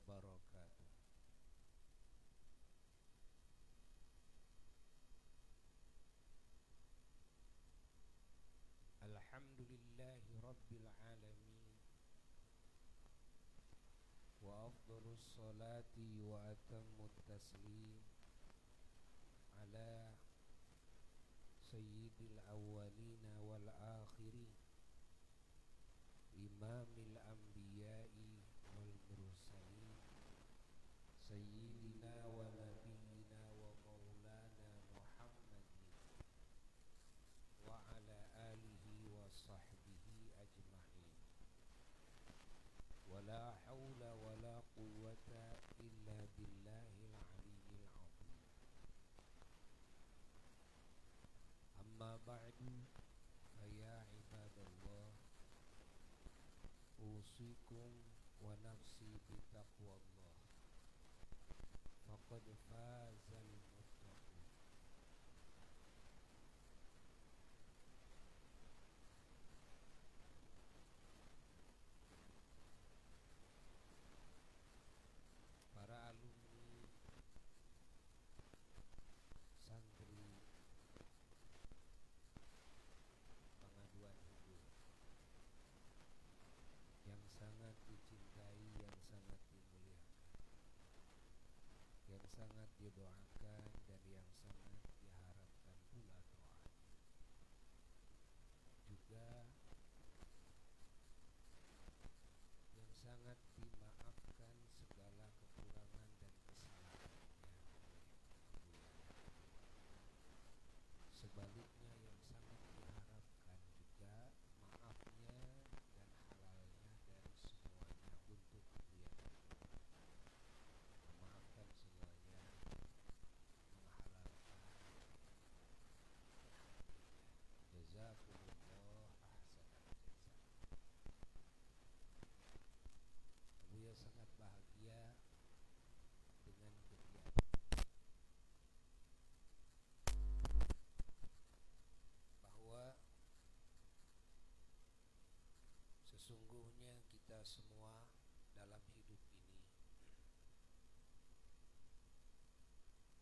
wabarakatuh. Alhamdulillahi rabbil alamin, wa afdhalus salati wa atammut taslim ala sayyidil awwalina wal akhirin, imamil anbiya'i wal mursalin, sayyidina wa nabiyyina wa maulana Muhammadin wa ala alihi wa sahbihi ajma'in. Wa la hawla wa la quwwata illa billahil aliyyil azim. Amma ba'du, ya ibadallah, usikum wa nafsi bitaqwallah, faqad fazal muttaqun. Para alumni santri pengaduan hidup yang sangat dicintai, yang sangat dimuliakan, yang sangat didoakan dan yang sangat diharapkan pula doa, juga yang sangat dimaafkan segala kekurangan dan kesalahannya oleh Allah. Sebaliknya yang sangat diharapkan juga maafnya dan halalnya dan semuanya untuk dia. Memaafkan semuanya, menghalalkan. Jazakumullah ahsanal jazaa. Buya sangat bahagia dengan kegiatan bahwa sesungguhnya kita semua dalam hidup ini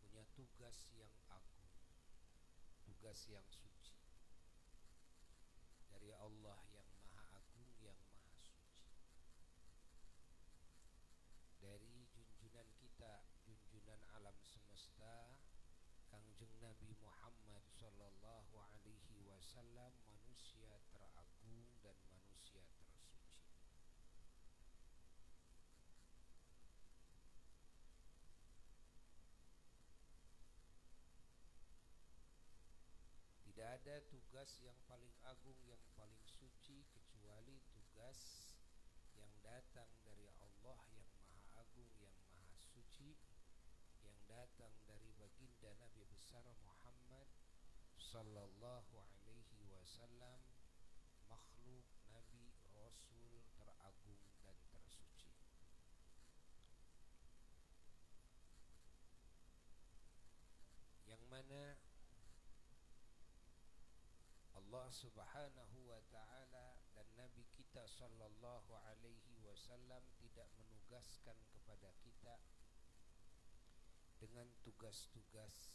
punya tugas yang agung, tugas yang suci dari Allah yang Maha Agung, yang Maha Suci. Dari junjunan kita, junjunan alam semesta, Kangjeng Nabi Muhammad sallallahu alaihi wasallam, manusia teragung dan manusia tersuci. Tidak ada tugas yang paling agung, yang paling suci kecuali tugas yang datang dari Allah yang Maha Agung, yang Maha Suci, yang datang dari baginda Nabi besar Muhammad sallallahu alaihi wasallam, makhluk Nabi Rasul teragung dan tersuci. Yang mana Allah subhanahu wa ta'ala dan Nabi kita sallallahu alaihi wasallam tidak menugaskan kepada kita dengan tugas-tugas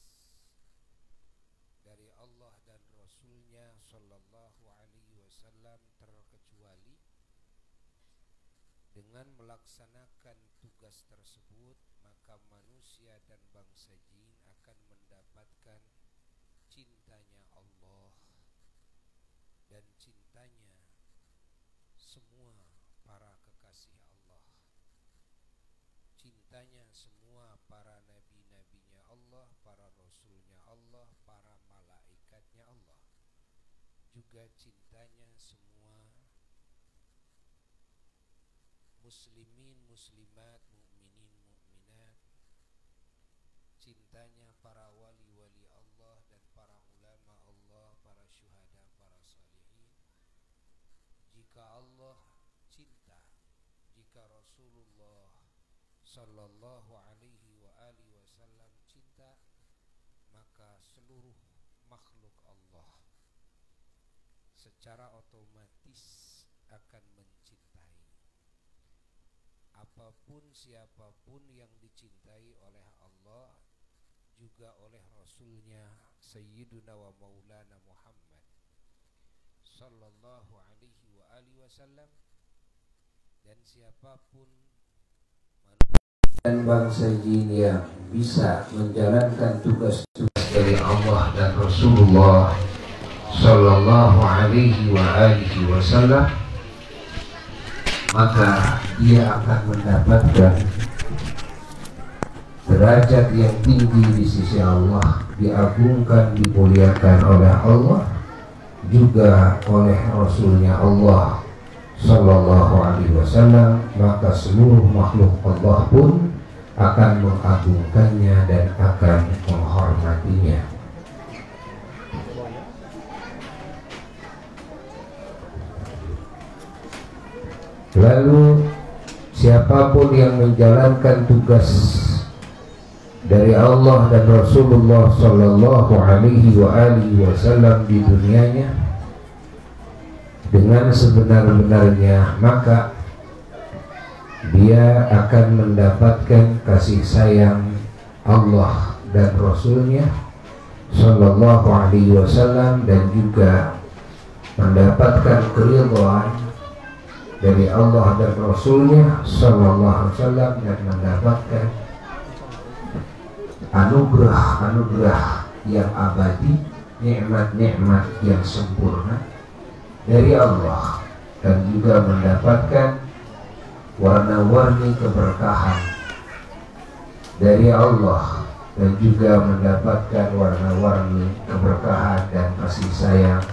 dari Allah dan Rasulnya sallallahu alaihi wasallam terkecuali dengan melaksanakan tugas tersebut, maka manusia dan bangsa jin akan mendapatkan cintanya Allah dan cintanya semua para kekasih Allah, cintanya semua para nabi-nabinya Allah, para rasulnya Allah, para malaikatnya Allah, juga cintanya semua muslimin, muslimat, mukminin, mukminat, cintanya para wali-wali Allah dan para ulama Allah, para syuhada, para salihin. Jika Allah cinta, jika Rasulullah sallallahu alaihi wa alihi wasallam cinta, maka seluruh makhluk Allah secara otomatis akan mencintai. apapun siapapun yang dicintai oleh Allah juga oleh Rasulnya Sayyiduna wa Maulana Muhammad Sallallahu alaihi wa alihi wasallam, dan siapapun dan bangsa jin yang bisa menjalankan tugas-tugas dari Allah dan Rasulullah Sallallahu alaihi wa alihi wasallam, maka dia akan mendapatkan derajat yang tinggi di sisi Allah, diagungkan, dimuliakan oleh Allah, juga oleh Rasulnya Allah Sallallahu alaihi wasallam. Maka seluruh makhluk Allah pun akan mengagungkannya dan akan menghormatinya. Lalu siapapun yang menjalankan tugas dari Allah dan Rasulullah Sallallahu alaihi wasallam di dunianya dengan sebenar-benarnya, maka dia akan mendapatkan kasih sayang Allah dan Rasulnya Sallallahu alaihi wasallam, dan juga mendapatkan keridhaan dari Allah dan Rasulnya Sallallahu alaihi wasallam, dan mendapatkan anugerah-anugerah yang abadi, nikmat-nikmat yang sempurna dari Allah, dan juga mendapatkan warna-warni keberkahan dari Allah, dan juga mendapatkan warna-warni keberkahan dan kasih sayang,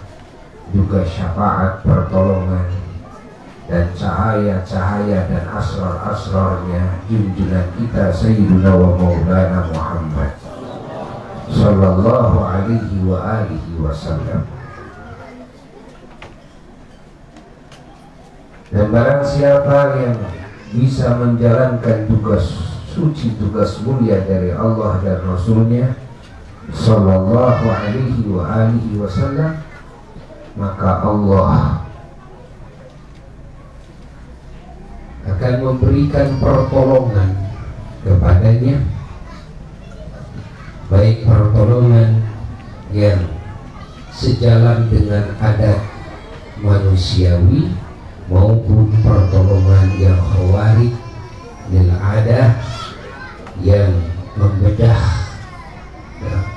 juga syafaat, pertolongan, dan cahaya-cahaya dan asrar-asrarnya junjungan kita Sayyidina wa Maulana Muhammad Sallallahu alaihi wa alihi wasallam. Dan barang siapa yang bisa menjalankan tugas suci, tugas mulia dari Allah dan Rasulnya Sallallahu alaihi wa alihi wasallam, maka Allah akan memberikan pertolongan kepadanya, baik pertolongan yang sejalan dengan adat manusiawi maupun pertolongan yang khawarij lil adah, yang membedah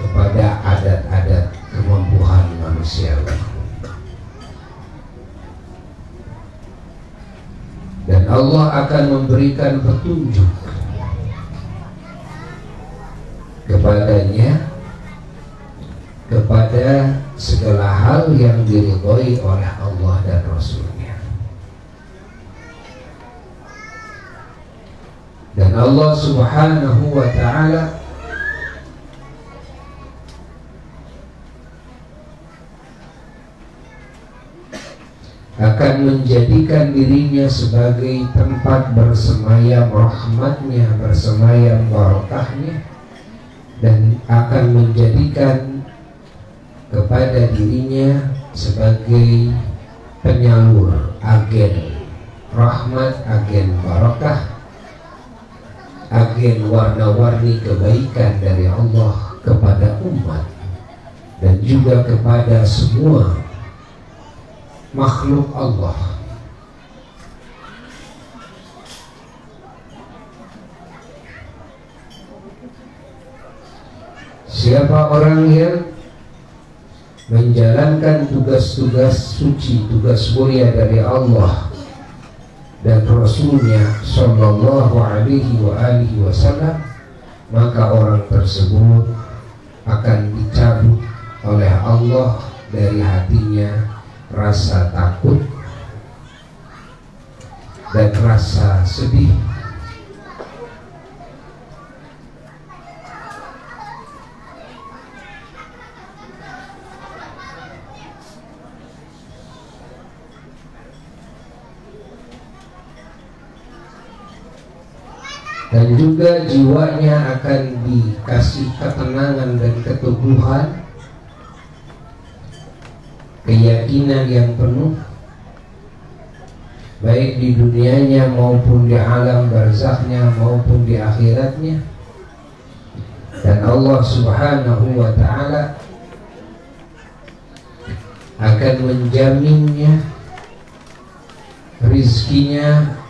kepada adat-adat kemampuan manusiawi. Dan Allah akan memberikan petunjuk kepadanya kepada segala hal yang diridhoi oleh Allah dan Rasulnya. Dan Allah Subhanahu wa ta'ala akan menjadikan dirinya sebagai tempat bersemayam rahmatnya, bersemayam barakahnya, dan akan menjadikan kepada dirinya sebagai penyalur, agen rahmat, agen barakah, agen warna-warni kebaikan dari Allah kepada umat dan juga kepada semua makhluk Allah. Siapa orang yang menjalankan tugas-tugas suci, tugas mulia dari Allah dan Rasulnya Sallallahu alaihi wa alihi wasallam, maka orang tersebut akan dicabut oleh Allah dari hatinya rasa takut dan rasa sedih, dan juga jiwanya akan dikasih ketenangan dan keteguhan, keyakinan yang penuh baik di dunianya maupun di alam barzakhnya maupun di akhiratnya. Dan Allah Subhanahu wa ta'ala akan menjaminnya rizkinya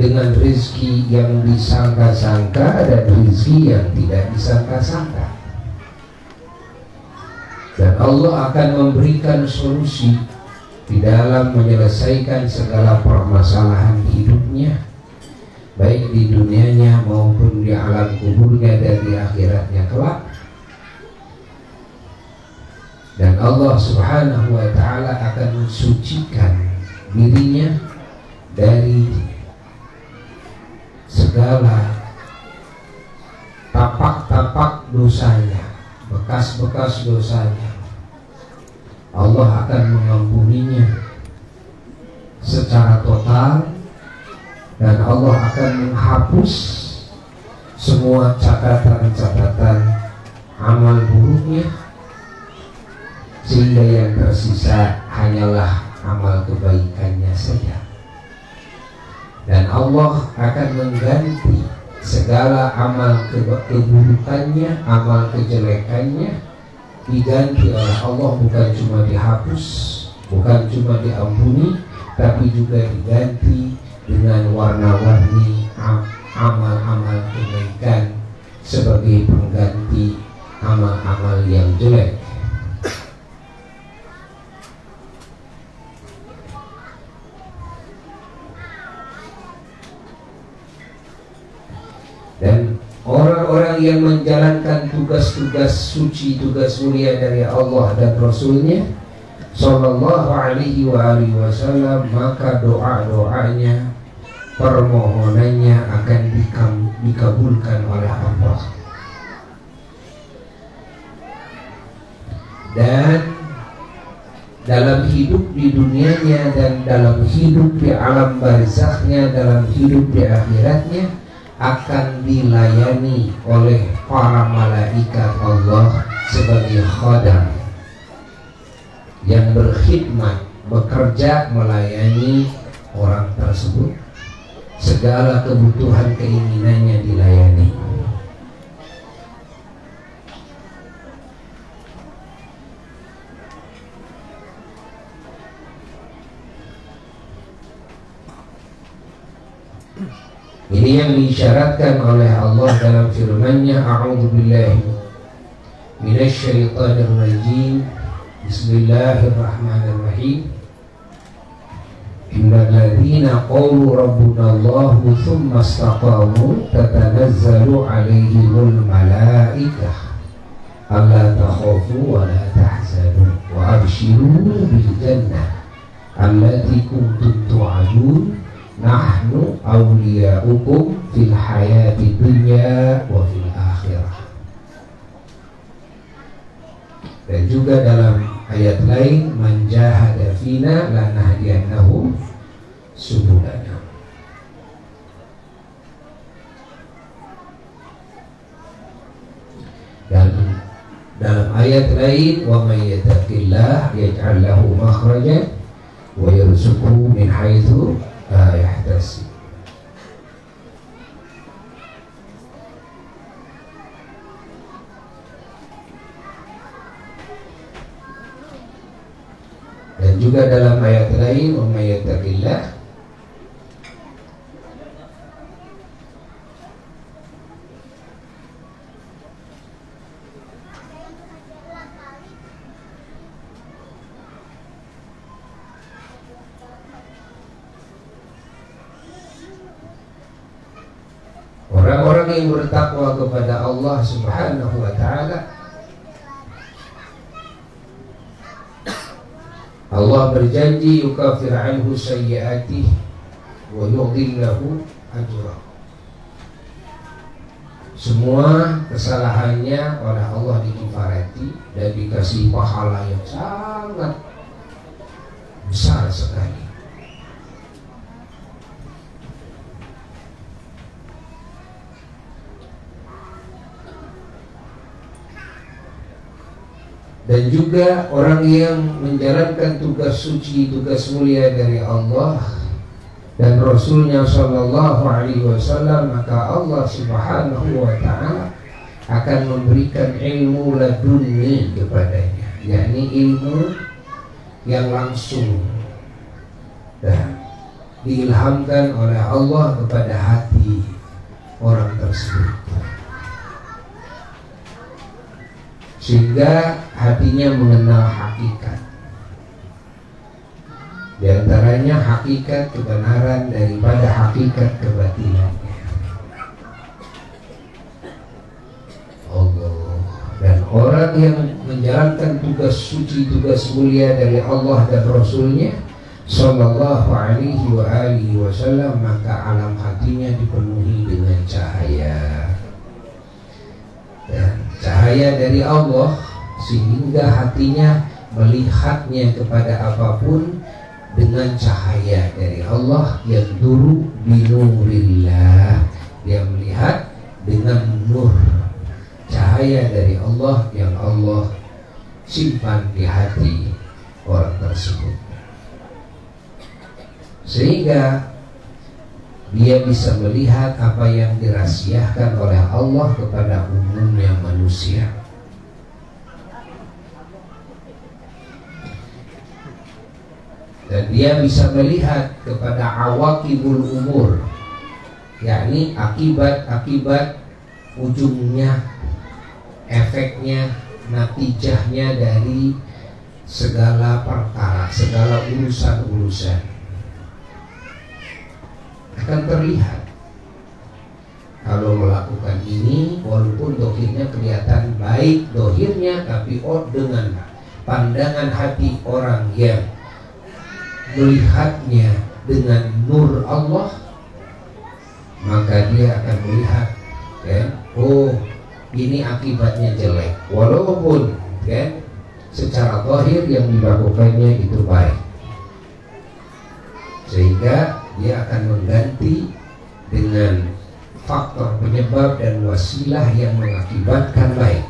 dengan rizki yang disangka-sangka dan rizki yang tidak disangka-sangka. Dan Allah akan memberikan solusi di dalam menyelesaikan segala permasalahan hidupnya, baik di dunianya maupun di alam kuburnya dan di akhiratnya kelak. Dan Allah Subhanahu wa ta'ala akan mensucikan dirinya dari segala tapak-tapak dosanya, bekas-bekas dosanya. Allah akan mengampuninya secara total, dan Allah akan menghapus semua catatan-catatan amal buruknya, sehingga yang tersisa hanyalah amal kebaikannya saja. Dan Allah akan mengganti segala amal keburukannya, amal kejelekannya, diganti oleh Allah, bukan cuma dihapus, bukan cuma diampuni, tapi juga diganti dengan warna-warni amal-amal kebaikan sebagai pengganti amal-amal yang jelek. Dan orang-orang yang menjalankan tugas-tugas suci, tugas mulia dari Allah dan Rasulnya Sallallahu alaihi wasallam, maka doa-doanya, permohonannya akan dikabulkan oleh Allah. Dan dalam hidup di dunianya dan dalam hidup di alam barzakhnya, dalam hidup di akhiratnya, akan dilayani oleh para malaikat Allah sebagai khadam yang berkhidmat, bekerja melayani orang tersebut. Segala kebutuhan keinginannya dilayani. Ini yang diisyaratkan oleh Allah dalam firman-Nya, A'udzubillahi minasyaitonir rajim. Bismillahirrahmanirrahim. Innal ladzina qalu rabbunallahu tsumma istaqamu tatanazzalu 'alaihimul malaikah alla takhafu wa la tahzanu wa abshiru bil jannah allati kuntum tu'adun nahnu awliya'ukum fil hayati dunya wa fil akhirah. Dan juga dalam ayat lain, man jahada fina lanahdiyannahum subulana. Dan dalam ayat lain, wa may yattaqillah yaj'al lahu makhrajan wa yarzuqhu min haitsu la yahtasib. Dan juga dalam ayat lain, wa may yattaqillah orang-orang yang bertakwa kepada Allah Subhanahu wa ta'ala, Allah berjanji yukafir anhu sayyi'atih wa yudhillahu ajrah. Semua kesalahannya oleh Allah dikifarati dan dikasih pahala yang sangat besar sekali. Dan juga orang yang menjalankan tugas suci, tugas mulia dari Allah, dan Rasulnya Shallallahu Alaihi Wasallam, maka Allah Subhanahu Wa Taala akan memberikan ilmu laduni kepadanya, yakni ilmu yang langsung dan diilhamkan oleh Allah kepada hati orang tersebut, sehingga hatinya mengenal hakikat. Di antaranya hakikat kebenaran daripada hakikat kebatinannya. Allah. Dan orang yang menjalankan tugas suci, tugas mulia dari Allah dan Rasulnya Sallallahu Alaihi Wasallam, maka alam hatinya dipenuhi dengan cahaya. Dan cahaya dari Allah, sehingga hatinya melihatnya kepada apapun dengan cahaya dari Allah yang duru binurillah. Dia melihat dengan nur, cahaya dari Allah yang Allah simpan di hati orang tersebut, sehingga dia bisa melihat apa yang dirahasiakan oleh Allah kepada umumnya manusia. Dan dia bisa melihat kepada awakibul umur, yakni akibat-akibat ujungnya, efeknya, natijahnya dari segala perkara, segala urusan-urusan akan terlihat. Kalau melakukan ini, walaupun dohirnya kelihatan baik dohirnya, tapi dengan pandangan hati orang yang melihatnya dengan nur Allah, maka dia akan melihat, kan, oh ini akibatnya jelek, walaupun kan secara zahir yang dilakukannya itu baik, sehingga dia akan mengganti dengan faktor penyebab dan wasilah yang mengakibatkan baik.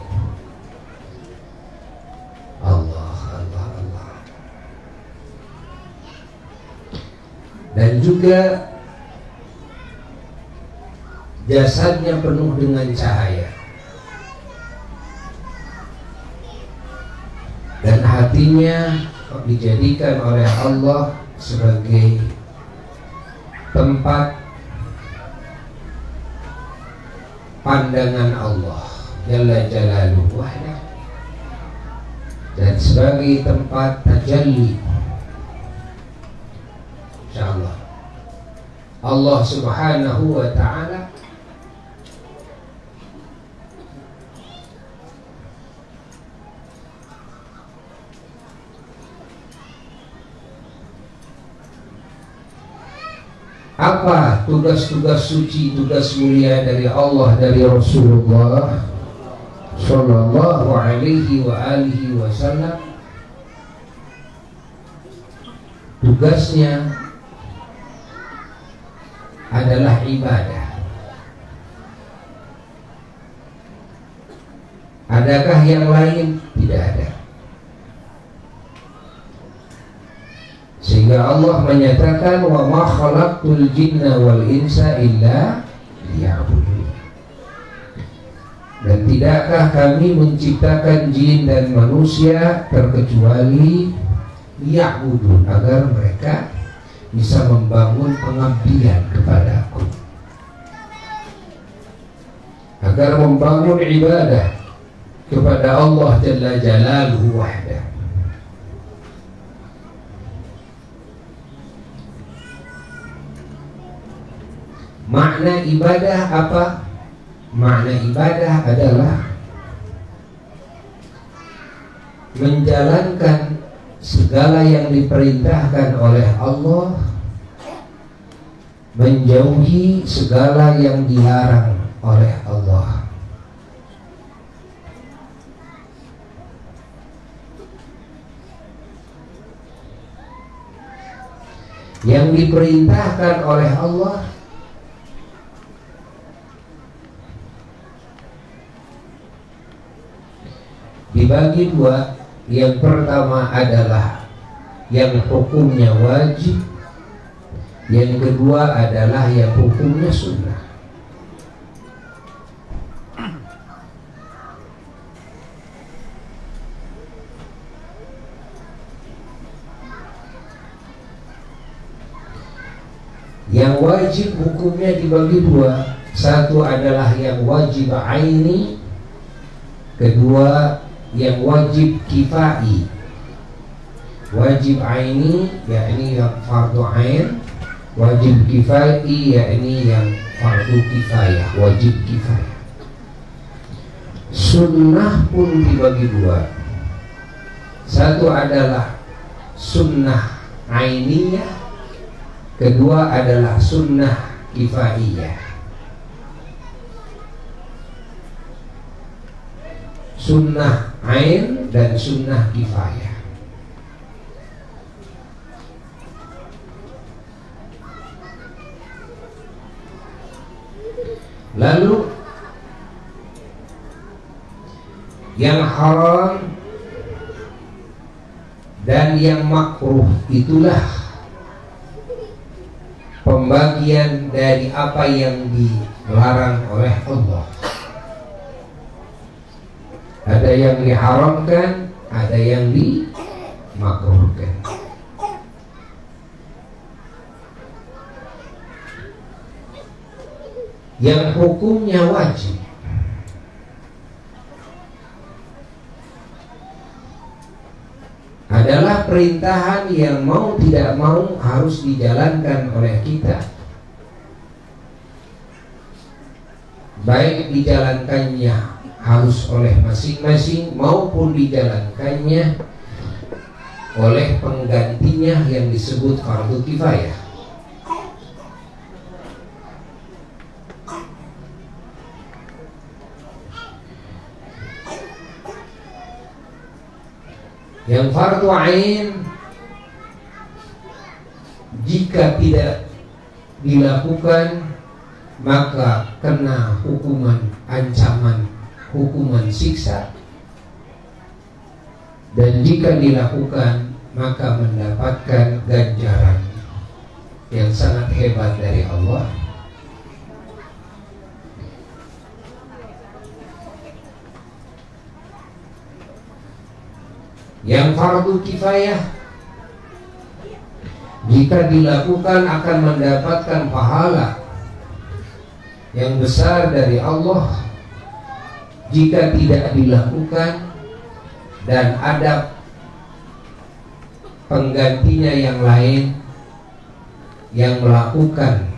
Dan juga jasadnya penuh dengan cahaya, dan hatinya dijadikan oleh Allah sebagai tempat pandangan Allah Jalla Jalaluhu wahdah, dan sebagai tempat tajalli insyaallah Allah Subhanahu wa Ta'ala apa tugas-tugas suci, tugas mulia dari Allah, dari Rasulullah Sallallahu Alaihi Wasallam. Tugasnya adalah ibadah. Adakah yang lain? Tidak ada. Sehingga Allah menyatakan, wa ma khalaqtul jinna wal insa illa liya'budun. Dan tidakkah kami menciptakan jin dan manusia terkecuali liya'budun, agar mereka bisa membangun pengabdian kepadaku, agar membangun ibadah kepada Allah Jalla Jalaluhu wahdah. Makna ibadah apa? Makna ibadah adalah menjalankan segala yang diperintahkan oleh Allah, menjauhi segala yang dilarang oleh Allah. Yang diperintahkan oleh Allah dibagi dua. Yang pertama adalah yang hukumnya wajib, Yang kedua adalah yang hukumnya sunnah. Yang wajib hukumnya dibagi dua. Satu adalah yang wajib aini, kedua yang wajib kifai. Wajib aini yakni yang fardu ain, wajib kifai yakni yang fardu kifayah, wajib kifayah. Sunnah pun dibagi dua. Satu adalah sunnah ainiyah, kedua adalah sunnah kifaiyah. Sunnah ain dan sunnah kifayah. Lalu yang haram dan yang makruh itulah pembagian dari apa yang dilarang oleh Allah. Ada yang diharamkan, ada yang dimakruhkan. Yang hukumnya wajib adalah perintahan yang mau tidak mau harus dijalankan oleh kita, baik dijalankannya harus oleh masing-masing maupun dijalankannya oleh penggantinya yang disebut fardu kifayah. Yang fardu ain jika tidak dilakukan maka kena hukuman ancaman, hukuman siksa, dan jika dilakukan maka mendapatkan ganjaran yang sangat hebat dari Allah. Yang fardu kifayah jika dilakukan akan mendapatkan pahala yang besar dari Allah. Jika tidak dilakukan dan ada penggantinya yang lain yang melakukan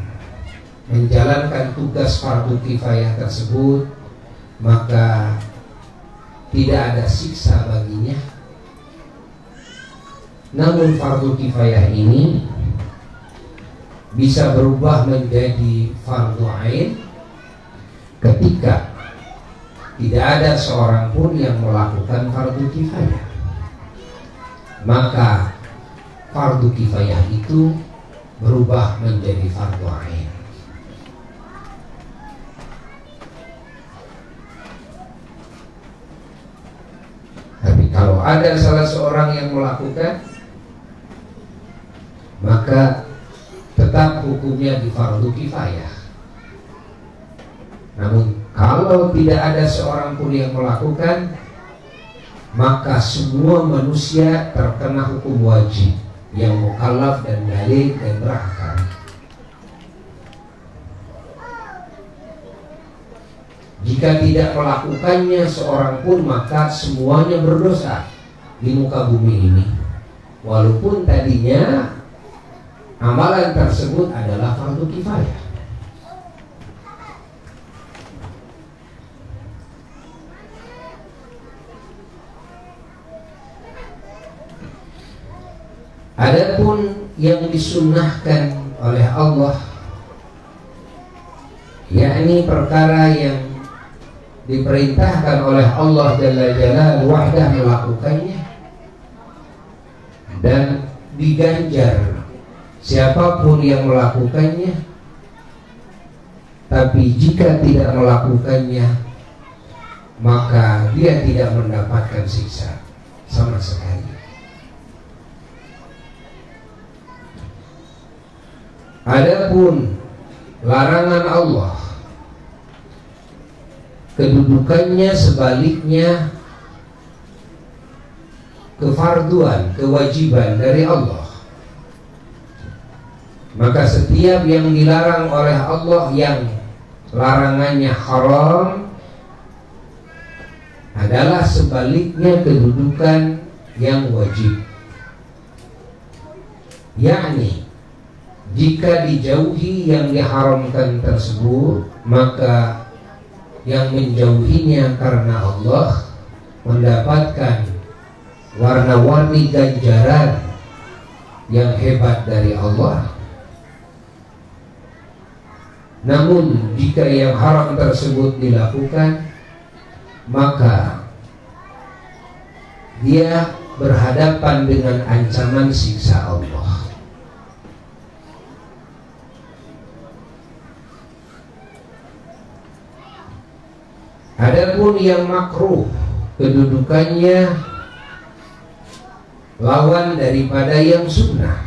menjalankan tugas fardu kifayah tersebut, maka tidak ada siksa baginya. Namun fardu kifayah ini bisa berubah menjadi fardu ain ketika tidak ada seorang pun yang melakukan fardu kifayah. Maka fardu kifayah itu berubah menjadi fardu ain. Tapi kalau ada salah seorang yang melakukan, maka tetap hukumnya di fardu kifayah. Namun kalau tidak ada seorang pun yang melakukan, maka semua manusia terkena hukum wajib yang mukallaf dan baligh dan berakal. Jika tidak melakukannya seorang pun, maka semuanya berdosa di muka bumi ini, walaupun tadinya amalan tersebut adalah fardu kifayah. Adapun yang disunnahkan oleh Allah, yakni perkara yang diperintahkan oleh Allah Jalla Jalaluhu wahdah melakukannya dan diganjar siapapun yang melakukannya. Tapi jika tidak melakukannya, maka dia tidak mendapatkan siksa sama sekali. Adapun larangan Allah, kedudukannya sebaliknya kefarduan, kewajiban dari Allah. Maka setiap yang dilarang oleh Allah yang larangannya haram adalah sebaliknya kedudukan yang wajib. Yakni jika dijauhi yang diharamkan tersebut, maka yang menjauhinya karena Allah mendapatkan warna-warni ganjaran yang hebat dari Allah. Namun jika yang haram tersebut dilakukan, maka dia berhadapan dengan ancaman siksa Allah. Adapun yang makruh, kedudukannya lawan daripada yang sunnah.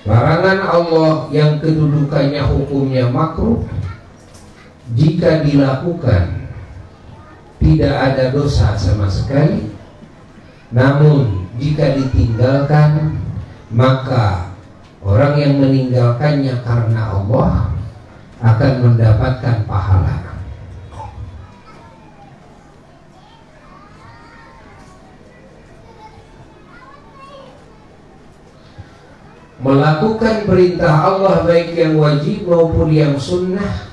Larangan Allah yang kedudukannya hukumnya makruh, jika dilakukan tidak ada dosa sama sekali. Namun jika ditinggalkan, maka orang yang meninggalkannya karena Allah akan mendapatkan pahala. Melakukan perintah Allah baik yang wajib maupun yang sunnah,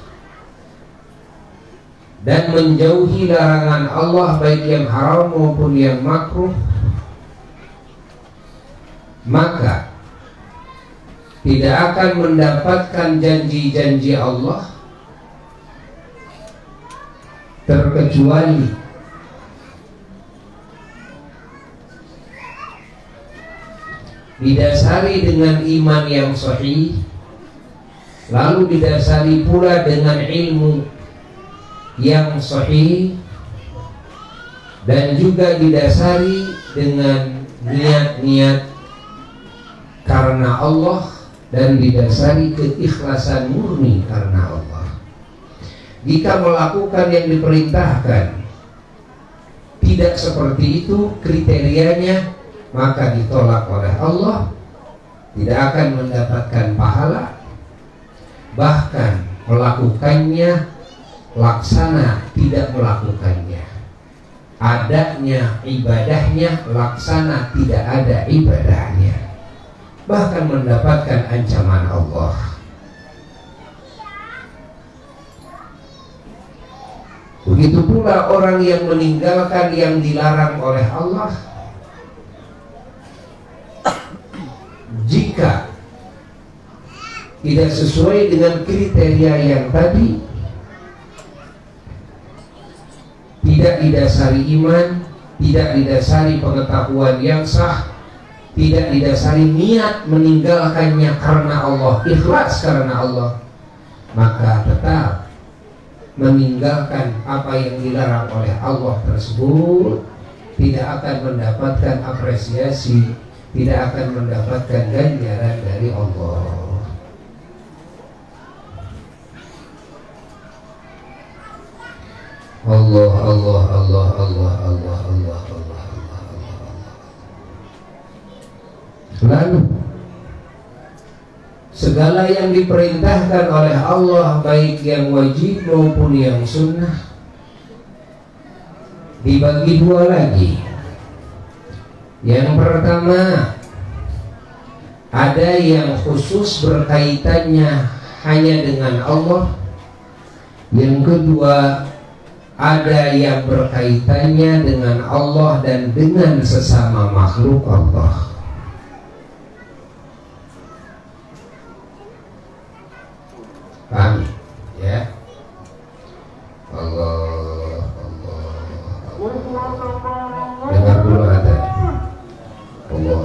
dan menjauhi larangan Allah baik yang haram maupun yang makruh, maka tidak akan mendapatkan janji-janji Allah terkecuali didasari dengan iman yang sahih, lalu didasari pula dengan ilmu yang sahih, dan juga didasari dengan niat-niat karena Allah, dan didasari keikhlasan murni karena Allah. Jika melakukan yang diperintahkan tidak seperti itu kriterianya, maka ditolak oleh Allah, tidak akan mendapatkan pahala. Bahkan melakukannya laksana tidak melakukannya, adanya ibadahnya laksana tidak ada ibadahnya, bahkan mendapatkan ancaman Allah. Begitu pula orang yang meninggalkan yang dilarang oleh Allah, jika tidak sesuai dengan kriteria yang tadi, tidak didasari iman, tidak didasari pengetahuan yang sah, tidak didasari niat meninggalkannya karena Allah, ikhlas karena Allah, maka tetap meninggalkan apa yang dilarang oleh Allah tersebut tidak akan mendapatkan apresiasi, tidak akan mendapatkan ganjaran dari Allah. Allah, Allah, Allah, Allah, Allah, Allah, Allah, Allah, Allah. Lalu segala yang diperintahkan oleh Allah baik yang wajib maupun yang sunnah dibagi dua lagi. Yang pertama, ada yang khusus berkaitannya hanya dengan Allah. Yang kedua, ada yang berkaitannya dengan Allah dan dengan sesama makhluk Allah. Paham ya? Allah, Allah, Allah. Dengar dulu ada Allah.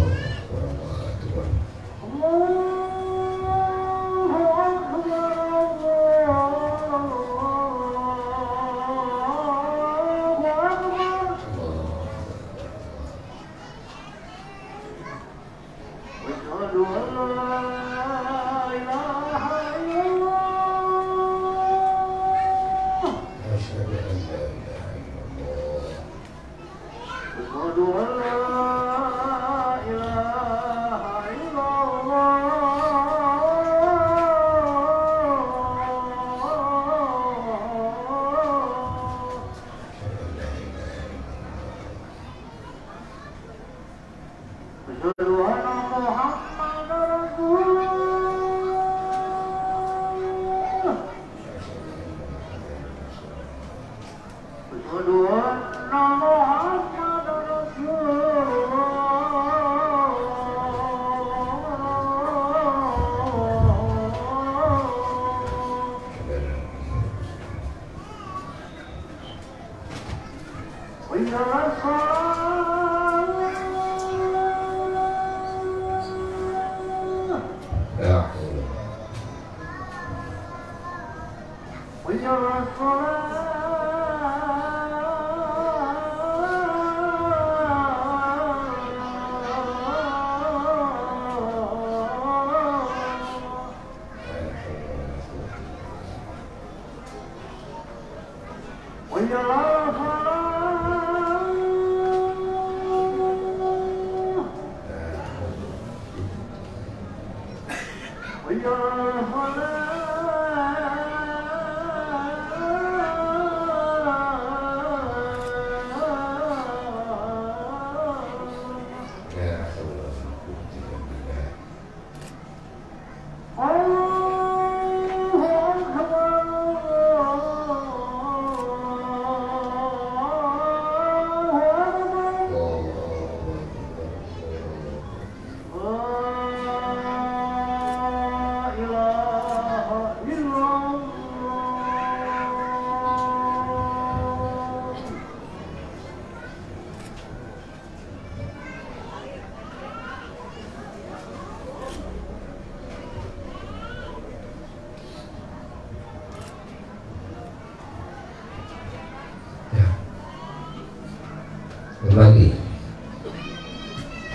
Kembali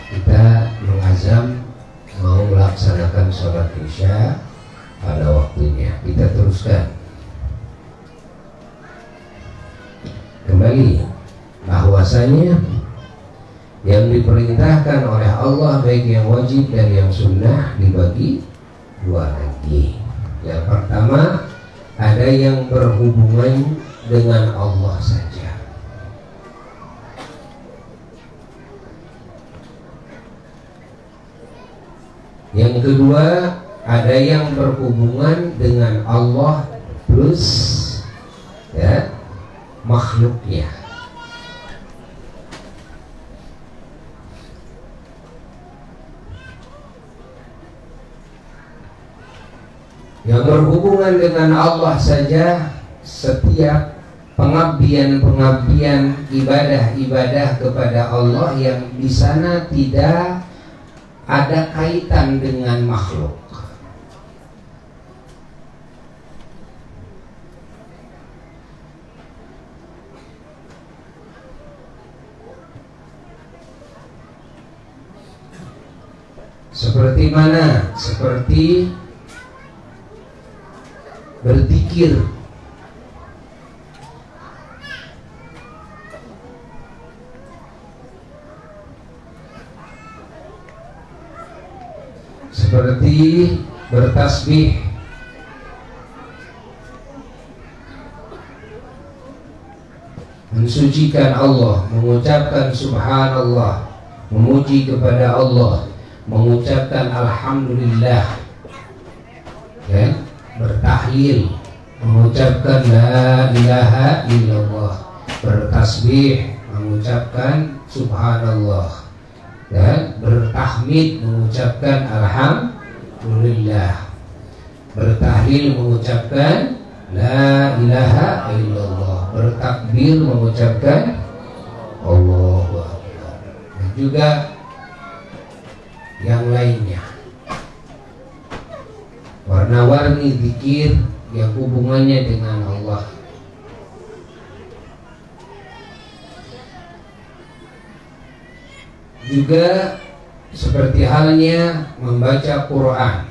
kita mengazam mau melaksanakan sholat isya pada waktunya. Kita teruskan kembali bahwasanya yang diperintahkan oleh Allah baik yang wajib dan yang sunnah dibagi dua lagi. Yang pertama, ada yang berhubungan dengan Allah saja. Yang kedua, ada yang berhubungan dengan Allah plus ya, makhluknya. Yang berhubungan dengan Allah saja, setiap pengabdian-pengabdian, ibadah-ibadah kepada Allah yang di sana tidak ada kaitan dengan makhluk. Seperti mana? Seperti berzikir, seperti bertasbih, mensucikan Allah, mengucapkan subhanallah, memuji kepada Allah, mengucapkan alhamdulillah, ya, bertahlil, mengucapkan la ilaha illallah, bertasbih, mengucapkan subhanallah, dan bertahmid, mengucapkan alhamdulillah, bertahlil, mengucapkan la ilaha illallah, bertakbir, mengucapkan Allahu Akbar, dan juga yang lainnya. Warna-warni zikir yang hubungannya dengan Allah. Juga seperti halnya membaca Quran.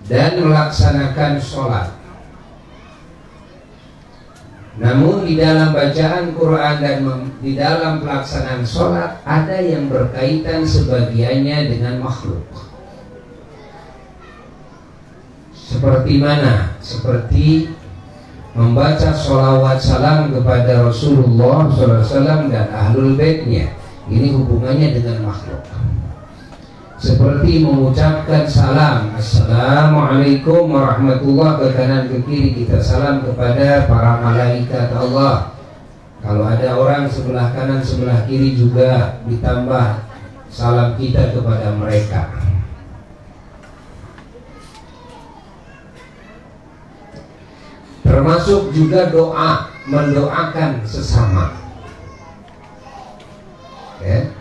Dan melaksanakan sholat. Namun di dalam bacaan Quran dan di dalam pelaksanaan sholat ada yang berkaitan sebagiannya dengan makhluk. Seperti mana? Seperti membaca sholawat salam kepada Rasulullah SAW dan Ahlul Baitnya. Ini hubungannya dengan makhluk. Seperti mengucapkan salam, Assalamualaikum warahmatullahi, ke kanan ke kiri kita salam kepada para malaikat Allah. Kalau ada orang sebelah kanan sebelah kiri juga ditambah salam kita kepada mereka. Termasuk juga doa, mendoakan sesama. Ya.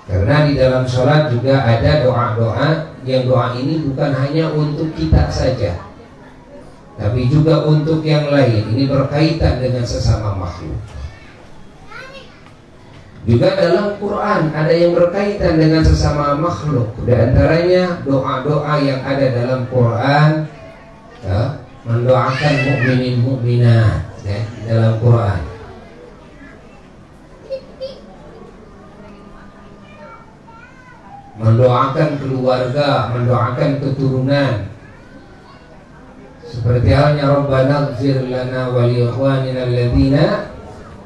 Karena di dalam sholat juga ada doa-doa, yang doa ini bukan hanya untuk kita saja, tapi juga untuk yang lain. Ini berkaitan dengan sesama makhluk. Juga dalam Quran ada yang berkaitan dengan sesama makhluk. Di antaranya doa-doa yang ada dalam Quran, ya, mendoakan mukminin mukminat, ya, dalam Quran. Mendoakan keluarga, mendoakan keturunan. Seperti halnya Rabbana ighfir lana wa li ikhwanina alladziina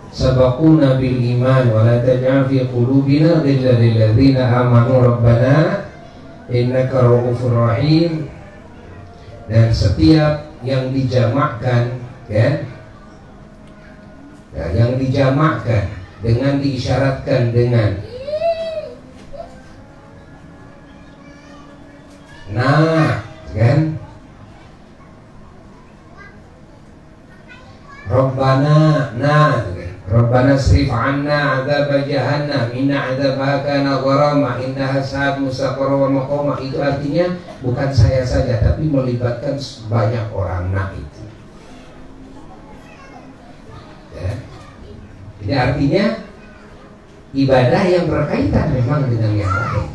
sabaquna bil iman wa la taj'al fi qulubina ghillan lil ladzina amanu rabbana innaka ra'ufur rahim. Dan setiap yang dijamakkan, ya, yang dijamakkan dengan diisyaratkan dengan kan, Rabbana srif anna adzab jahannam inna adzabaha kana gharama innaha sa'at mustaqarra wa maqama. Itu artinya bukan saya saja, tapi melibatkan banyak orang. Nah itu, ya. Jadi artinya ibadah yang berkaitan memang dengan yang lain.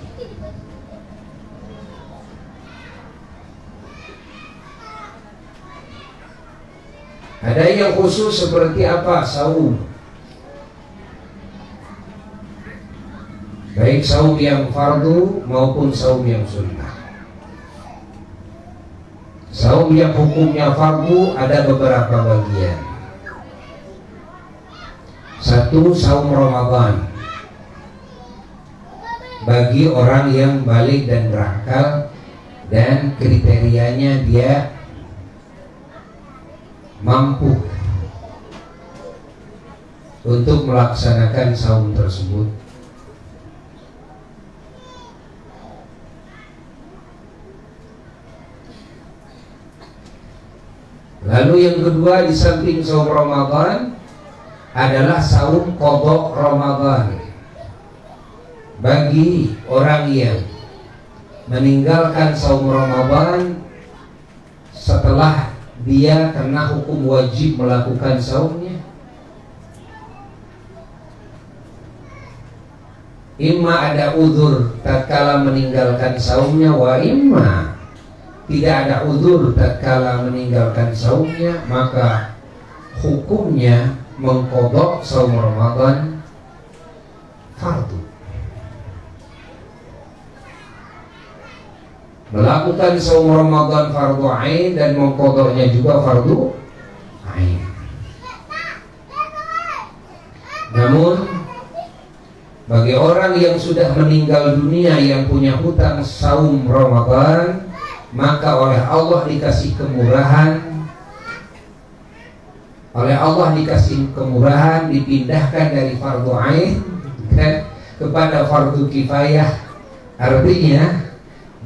Ada yang khusus seperti apa? Saum. Baik saum yang fardu maupun saum yang sunnah. Saum yang hukumnya fardu ada beberapa bagian. Satu, saum Ramadan bagi orang yang balik dan berakal, dan kriterianya dia mampu untuk melaksanakan saum tersebut. Lalu yang kedua, di samping saum Ramadan adalah saum qadha Ramadan bagi orang yang meninggalkan saum Ramadan setelah dia kena hukum wajib melakukan saumnya. Imma ada uzur tatkala meninggalkan saumnya, wa imma tidak ada uzur tatkala meninggalkan saumnya, maka hukumnya mengqadha saum Ramadan fardu. Melakukan saum Ramadan fardu ain dan mengqadhanya juga fardu ain. Namun bagi orang yang sudah meninggal dunia yang punya hutang saum Ramadan, maka oleh Allah dikasih kemurahan, dipindahkan dari fardu ain kepada fardu kifayah. Artinya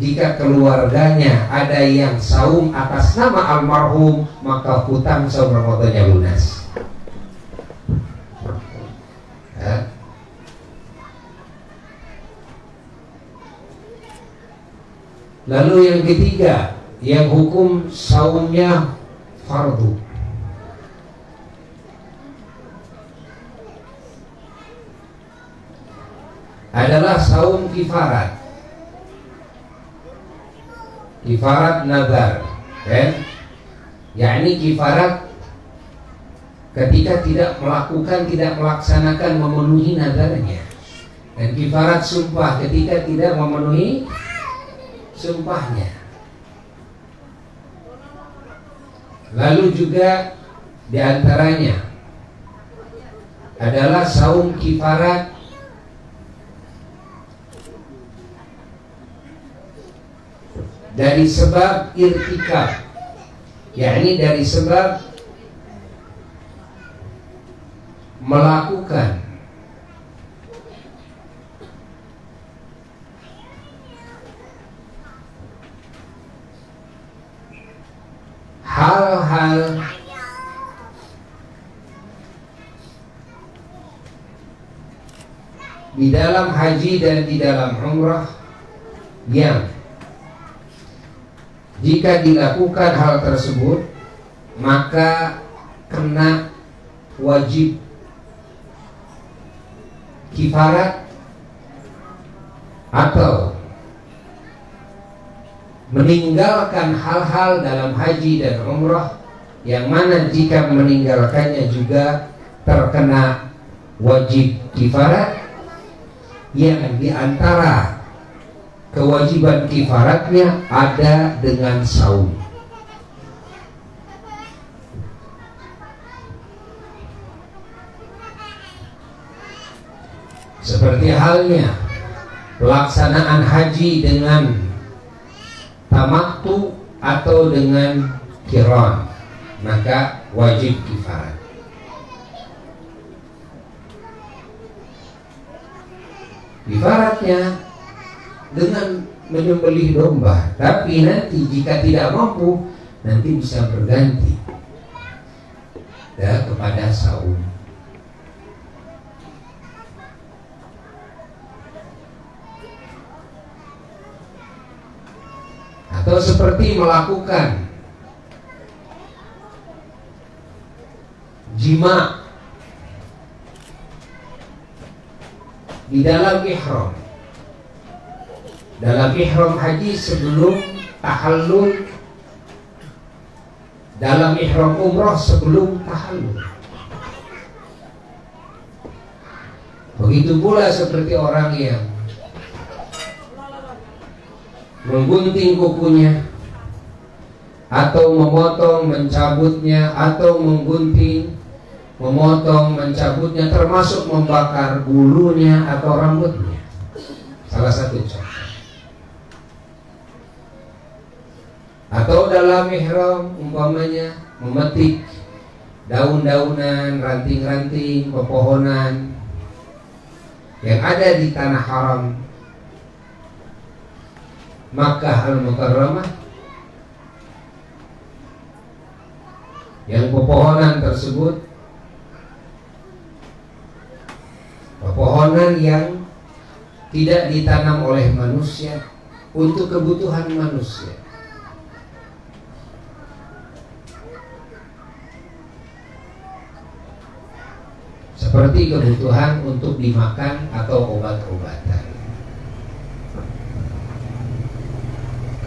jika keluarganya ada yang saum atas nama almarhum, maka hutang saum Ramadannya lunas. Lalu yang ketiga, yang hukum saumnya fardu, adalah saum kifarat. Kifarat nazar, kan? Yakni kifarat ketika tidak melakukan, tidak melaksanakan, memenuhi nazarnya. Dan kifarat sumpah ketika tidak memenuhi sumpahnya. Lalu juga diantaranya adalah saum kifarat dari sebab irtikab, yakni dari sebab melakukan hal-hal di dalam haji dan di dalam umrah yang jika dilakukan hal tersebut maka kena wajib kifarat, atau meninggalkan hal-hal dalam haji dan umrah yang mana jika meninggalkannya juga terkena wajib kifarat, yang diantara kewajiban kifaratnya ada dengan saum. Seperti halnya pelaksanaan haji dengan tamattu atau dengan qiran, maka wajib kifarat. Kifaratnya dengan menyembelih domba, tapi nanti jika tidak mampu nanti bisa berganti ya, kepada saum. Atau seperti melakukan jima di dalam ihram. Dalam ihram haji sebelum tahallul, dalam ihram umrah sebelum tahallul. Begitu pula seperti orang yang menggunting kukunya, atau memotong, mencabutnya, atau menggunting, memotong, mencabutnya, termasuk membakar bulunya atau rambutnya. Salah satu contoh. Atau dalam ihram umpamanya memetik daun-daunan, ranting-ranting, pepohonan yang ada di tanah haram Makkah Al-Mukarramah, yang pepohonan tersebut pepohonan yang tidak ditanam oleh manusia untuk kebutuhan manusia, seperti kebutuhan untuk dimakan atau obat-obatan.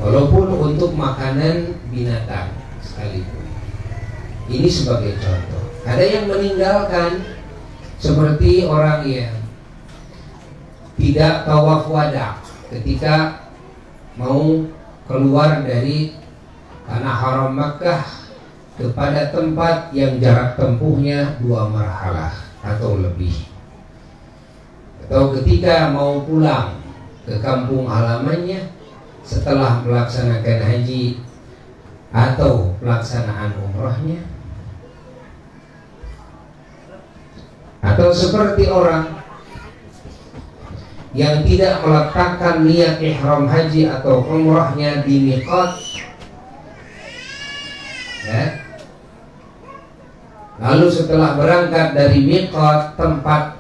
Walaupun untuk makanan binatang sekalipun. Ini sebagai contoh. Ada yang meninggalkan, seperti orang yang tidak tawaf wada ketika mau keluar dari tanah haram Makkah kepada tempat yang jarak tempuhnya 2 marhalah atau lebih, atau ketika mau pulang ke kampung halamannya setelah melaksanakan haji atau pelaksanaan umrahnya, atau seperti orang yang tidak meletakkan niat ihram haji atau umrahnya di miqat, ya. Lalu setelah berangkat dari miqat, tempat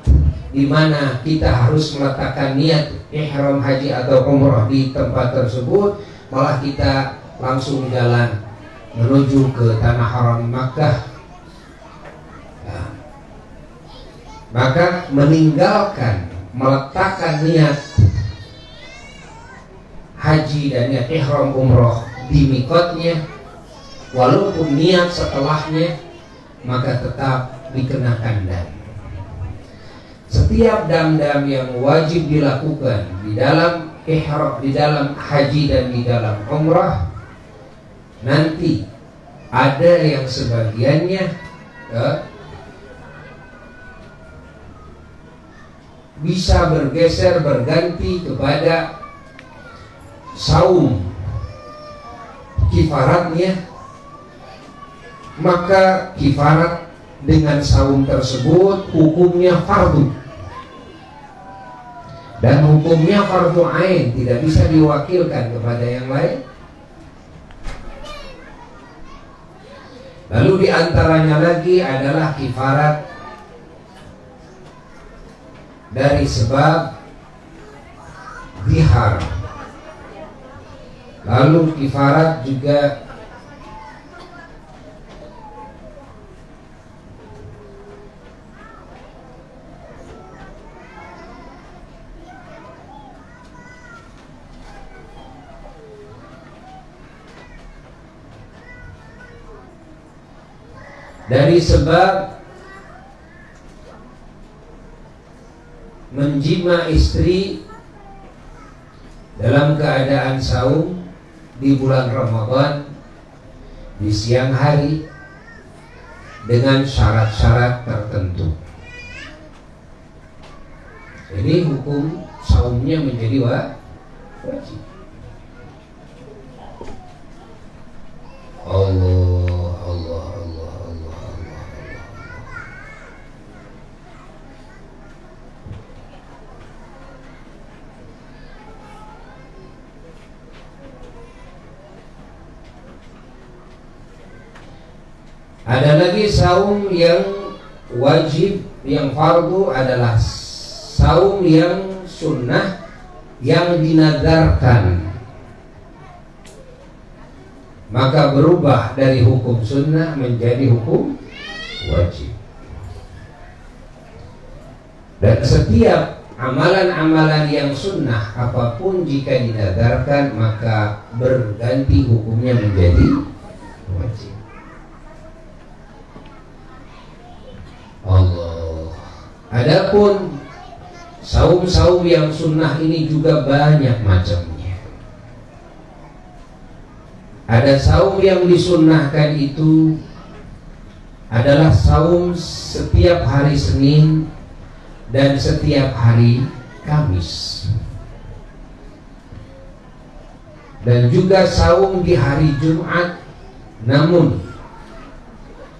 di mana kita harus meletakkan niat ihram haji atau umrah di tempat tersebut, malah kita langsung jalan menuju ke tanah haram Makkah. Nah, maka meninggalkan meletakkan niat haji dan niat ihram umroh di mikotnya, walaupun niat setelahnya, maka tetap dikenakan dam. Setiap dam-dam yang wajib dilakukan di dalam ihram, di dalam haji dan di dalam umrah, nanti ada yang sebagiannya bisa bergeser, berganti kepada saum kifaratnya, maka kifarat dengan saum tersebut hukumnya fardu, dan hukumnya fardu ain, tidak bisa diwakilkan kepada yang lain. Lalu diantaranya lagi adalah kifarat dari sebab zihar. Lalu kifarat juga dari sebab menjima istri dalam keadaan saum di bulan Ramadan di siang hari dengan syarat-syarat tertentu. Ini hukum saumnya menjadi wajib. Allah, Allah, Allah, Allah, Allah. Ada lagi saum yang wajib, yang fardu adalah saum yang sunnah, yang dinadarkan, maka berubah dari hukum sunnah menjadi hukum wajib. Dan setiap amalan-amalan yang sunnah apapun jika dinadarkan maka berganti hukumnya menjadi wajib. Allah. Adapun saum-saum yang sunnah ini juga banyak macamnya. Ada saum yang disunnahkan itu adalah saum setiap hari Senin dan setiap hari Kamis, dan juga saum di hari Jumat, namun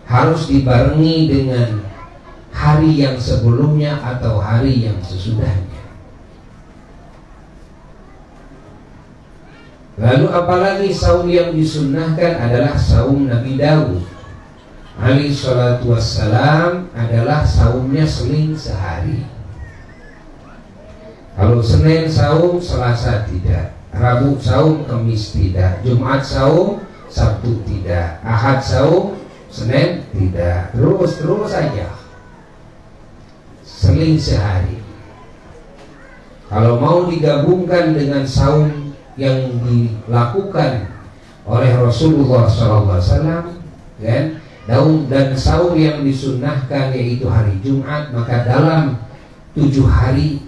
harus dibarengi dengan hari yang sebelumnya atau hari yang sesudahnya. Lalu apalagi saum yang disunnahkan adalah saum Nabi Daud alaihi salatu wassalam, adalah saumnya seling sehari. Kalau Senin saum, Selasa tidak, Rabu saum, Kamis tidak, Jumat saum, Sabtu tidak, Ahad saum, Senin tidak, terus saja seling sehari. Kalau mau digabungkan dengan saum yang dilakukan oleh Rasulullah SAW, kan, dan saum yang disunnahkan yaitu hari Jumat, maka dalam 7 hari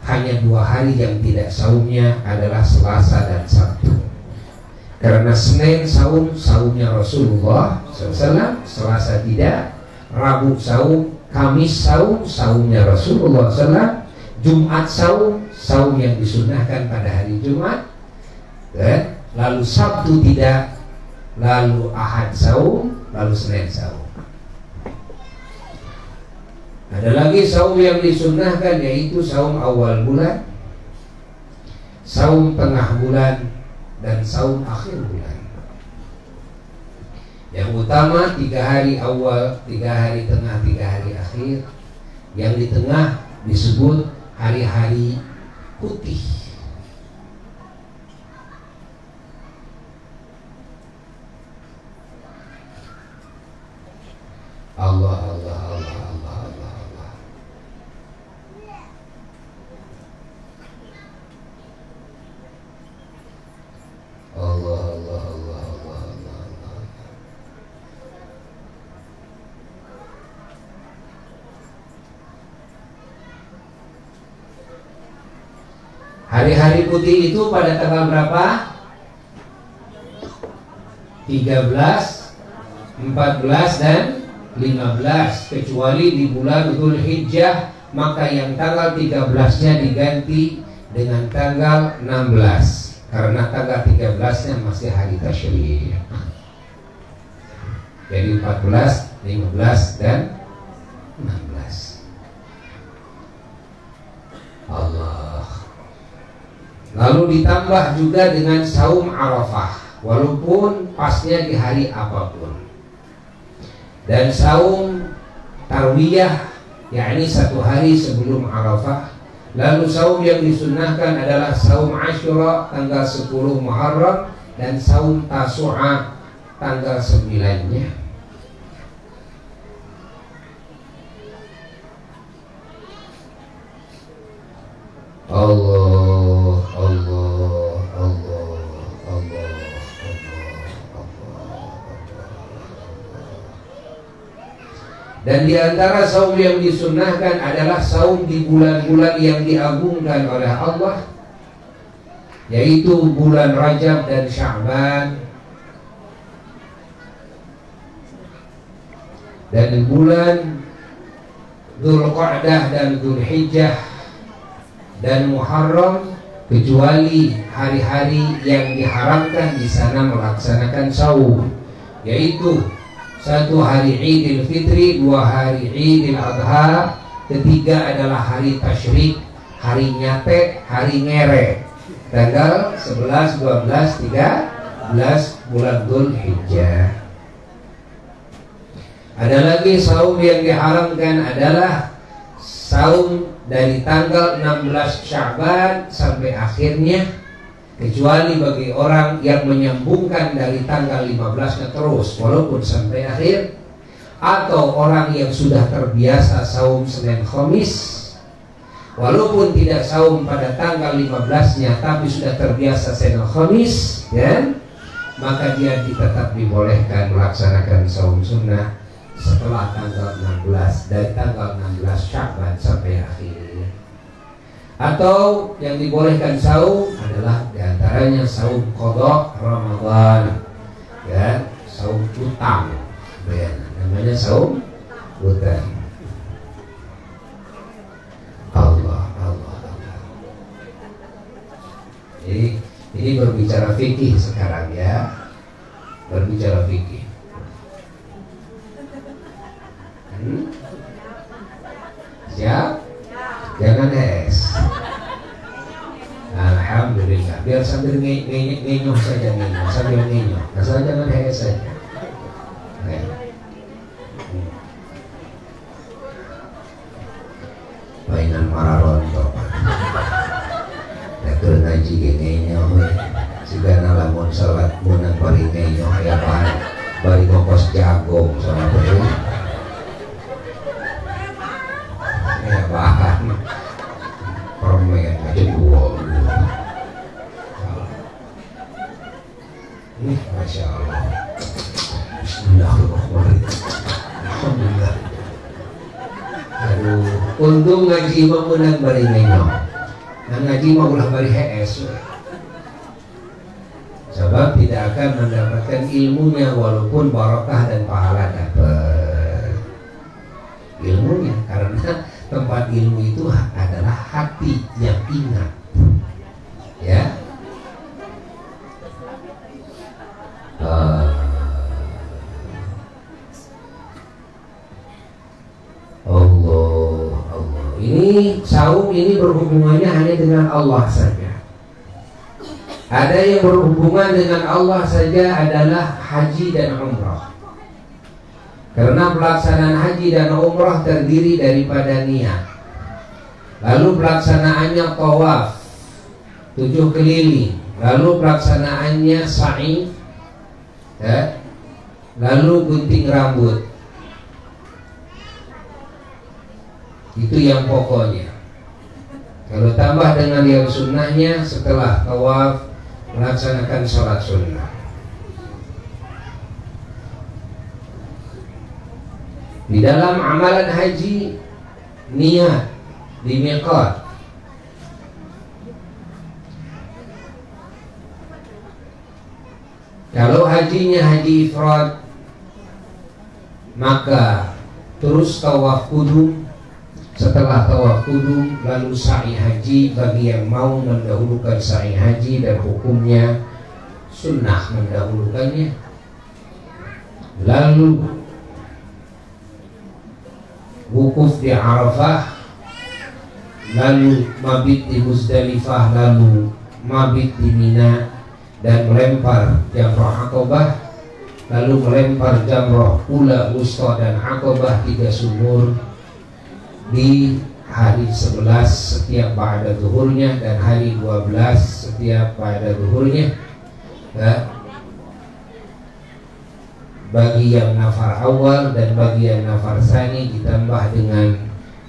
hanya 2 hari yang tidak saumnya adalah Selasa dan Sabtu. Karena Senin saum, saumnya Rasulullah SAW, Selasa tidak, Rabu saum, Kamis saum, saumnya Rasulullah SAW, Jumat saum, saum yang disunnahkan pada hari Jumat, lalu Sabtu tidak, lalu Ahad saum, lalu Senin saum. Ada lagi saum yang disunnahkan yaitu saum awal bulan, saum tengah bulan, dan saum akhir bulan. Yang utama 3 hari awal, 3 hari tengah, 3 hari akhir. Yang di tengah disebut hari-hari putih. Allah, Allah, Allah, Allah, Allah, Allah. Hari-hari putih itu pada tanggal berapa? 13, 14 dan 15, kecuali di bulan Dzulhijjah, maka yang tanggal 13-nya diganti dengan tanggal 16 karena tanggal 13-nya masih hari tasyrik. Jadi 14, 15 dan 16. Allah. Lalu ditambah juga dengan saum Arafah, walaupun pasnya di hari apapun. Dan saum tarwiyah, yakni 1 hari sebelum Arafah. Lalu saum yang disunnahkan adalah saum Asyura tanggal 10 Muharram dan saum Tasu'a tanggal 9-nya. Allah, Allah, Allah, Allah, Allah. Dan di antara saum yang disunnahkan adalah saum di bulan-bulan yang diagungkan oleh Allah, yaitu bulan Rajab dan Sya'ban, dan bulan Dzulqa'dah dan Dzulhijjah dan Muharram, kecuali hari-hari yang diharamkan di sana melaksanakan saum, yaitu 1 hari Idul Fitri, 2 hari Idul Adha, ketiga adalah hari tasyrik, hari nyate, hari ngere, tanggal 11, 12, 13 bulan Dzulhijjah. Ada lagi saum yang diharamkan adalah saum dari tanggal 16 Sya'ban sampai akhirnya, kecuali bagi orang yang menyambungkan dari tanggal 15-nya terus walaupun sampai akhir, atau orang yang sudah terbiasa saum Senin Khamis walaupun tidak saum pada tanggal 15-nya tapi sudah terbiasa Senin Khamis, dan maka dia tetap dibolehkan melaksanakan saum sunnah setelah tanggal 16, dari tanggal 16 Sya'ban sampai akhir. Atau yang dibolehkan saum adalah diantaranya saum qadha Ramadan, ya, saum utang, ya, namanya saum utang. Allah, Allah, Allah. Ini berbicara fikih sekarang, ya, berbicara fikih. Siap? Jangan es. Alhamdulillah. Biar sambil ngenyuh saja, ngenyuh sambil ngenyuh. Asal jangan es saja. Mainan mararonto. Datul ngaji ngenyuh. Jika nalamun salat munang bari ngenyuh ya pan. Bari ngokos jagung sama beri. Ya bahan permen aja dua. Ini Masya Allah. Bismillahirrahmanirrahim. Alhamdulillah. Aduh, untung ngaji mah menang bari nengok. Nah ngaji mah ulah bari HS. Sebab tidak akan mendapatkan ilmunya walaupun barokah dan pahala dapat ilmunya, karena tempat ilmu itu adalah hati yang ingat, ya. Allah, Allah. Ini saum ini berhubungannya hanya dengan Allah saja. Ada yang berhubungan dengan Allah saja adalah haji dan umrah. Karena pelaksanaan haji dan umrah terdiri daripada niat. Lalu pelaksanaannya tawaf 7 keliling. Lalu pelaksanaannya sa'i, ya. Lalu gunting rambut. Itu yang pokoknya. Kalau tambah dengan yang sunnahnya, setelah tawaf melaksanakan sholat sunnah. Di dalam amalan haji, niat di miqat hajinya haji ifrad, maka terus tawaf kudum. Setelah tawaf kudum lalu sa'i haji bagi yang mau mendahulukan sa'i haji, dan hukumnya sunnah mendahulukannya. Lalu wukuf di Arafah, lalu mabit di Muzdalifah, lalu mabit di Mina, dan melempar jamrah Aqabah, lalu melempar jamrah ula, wusta, dan Aqabah 3 sumur di hari 11 setiap ba'da zuhurnya, dan hari 12 setiap ba'da zuhurnya. Bagi yang nafar awal dan bagi yang nafar sani ditambah dengan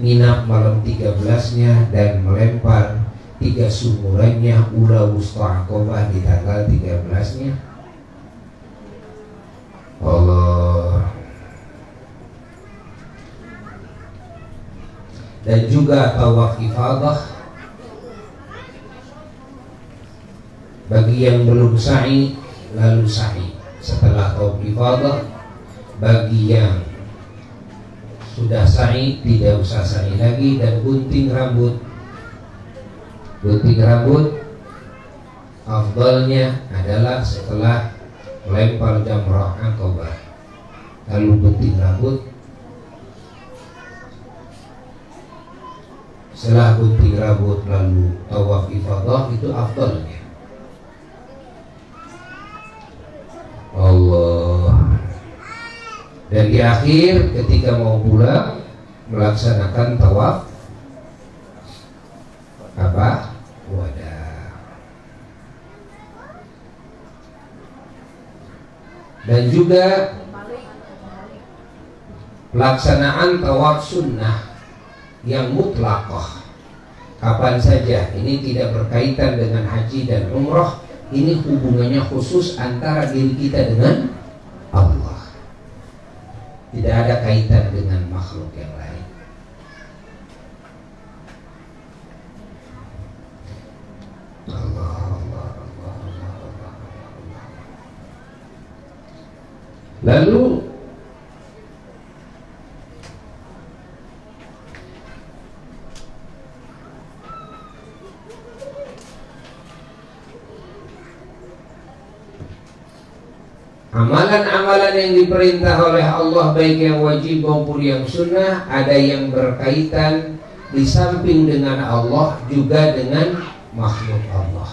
nginap malam 13-nya dan melempar 3 sumurannya ula, wusta, Aqabah di tanggal 13-nya. Allah. Dan juga tawaf ifadah bagi yang belum sa'i, lalu sa'i setelah tawaf ifadah. Bagi yang sudah sa'i tidak usah sa'i lagi. Dan gunting rambut, gunting rambut afdalnya adalah setelah melempar jamrah Aqabah, lalu gunting rambut. Setelah gunting rambut lalu tawaf ifadah, itu afdalnya. Allah. Dan di akhir ketika mau pulang melaksanakan tawaf apa? Wada. Dan juga pelaksanaan tawaf sunnah yang mutlaqah kapan saja. Ini tidak berkaitan dengan haji dan umrah. Ini hubungannya khusus antara diri kita dengan Allah, tidak ada kaitan dengan makhluk yang lain. Allah, Allah, Allah, Allah, Allah, Allah. Lalu amalan-amalan yang diperintah oleh Allah, baik yang wajib maupun yang sunnah, ada yang berkaitan di samping dengan Allah juga dengan makhluk Allah.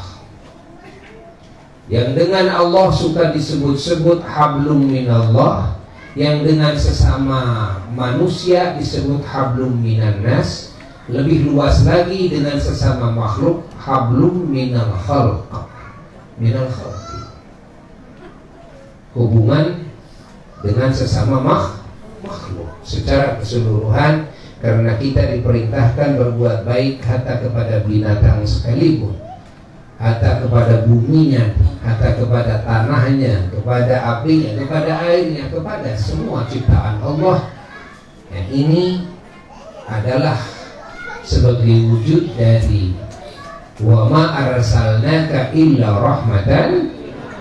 Yang dengan Allah suka disebut-sebut hablum minallah, yang dengan sesama manusia disebut hablum minannas, lebih luas lagi dengan sesama makhluk hablum minal khalq, minal khalq. Hubungan dengan sesama makhluk secara keseluruhan, karena kita diperintahkan berbuat baik hatta kepada binatang sekalipun, hatta kepada buminya, hatta kepada tanahnya, kepada apinya, kepada airnya, kepada semua ciptaan Allah. Yang ini adalah sebagai wujud dari wa ma arsalnaka illa rahmatan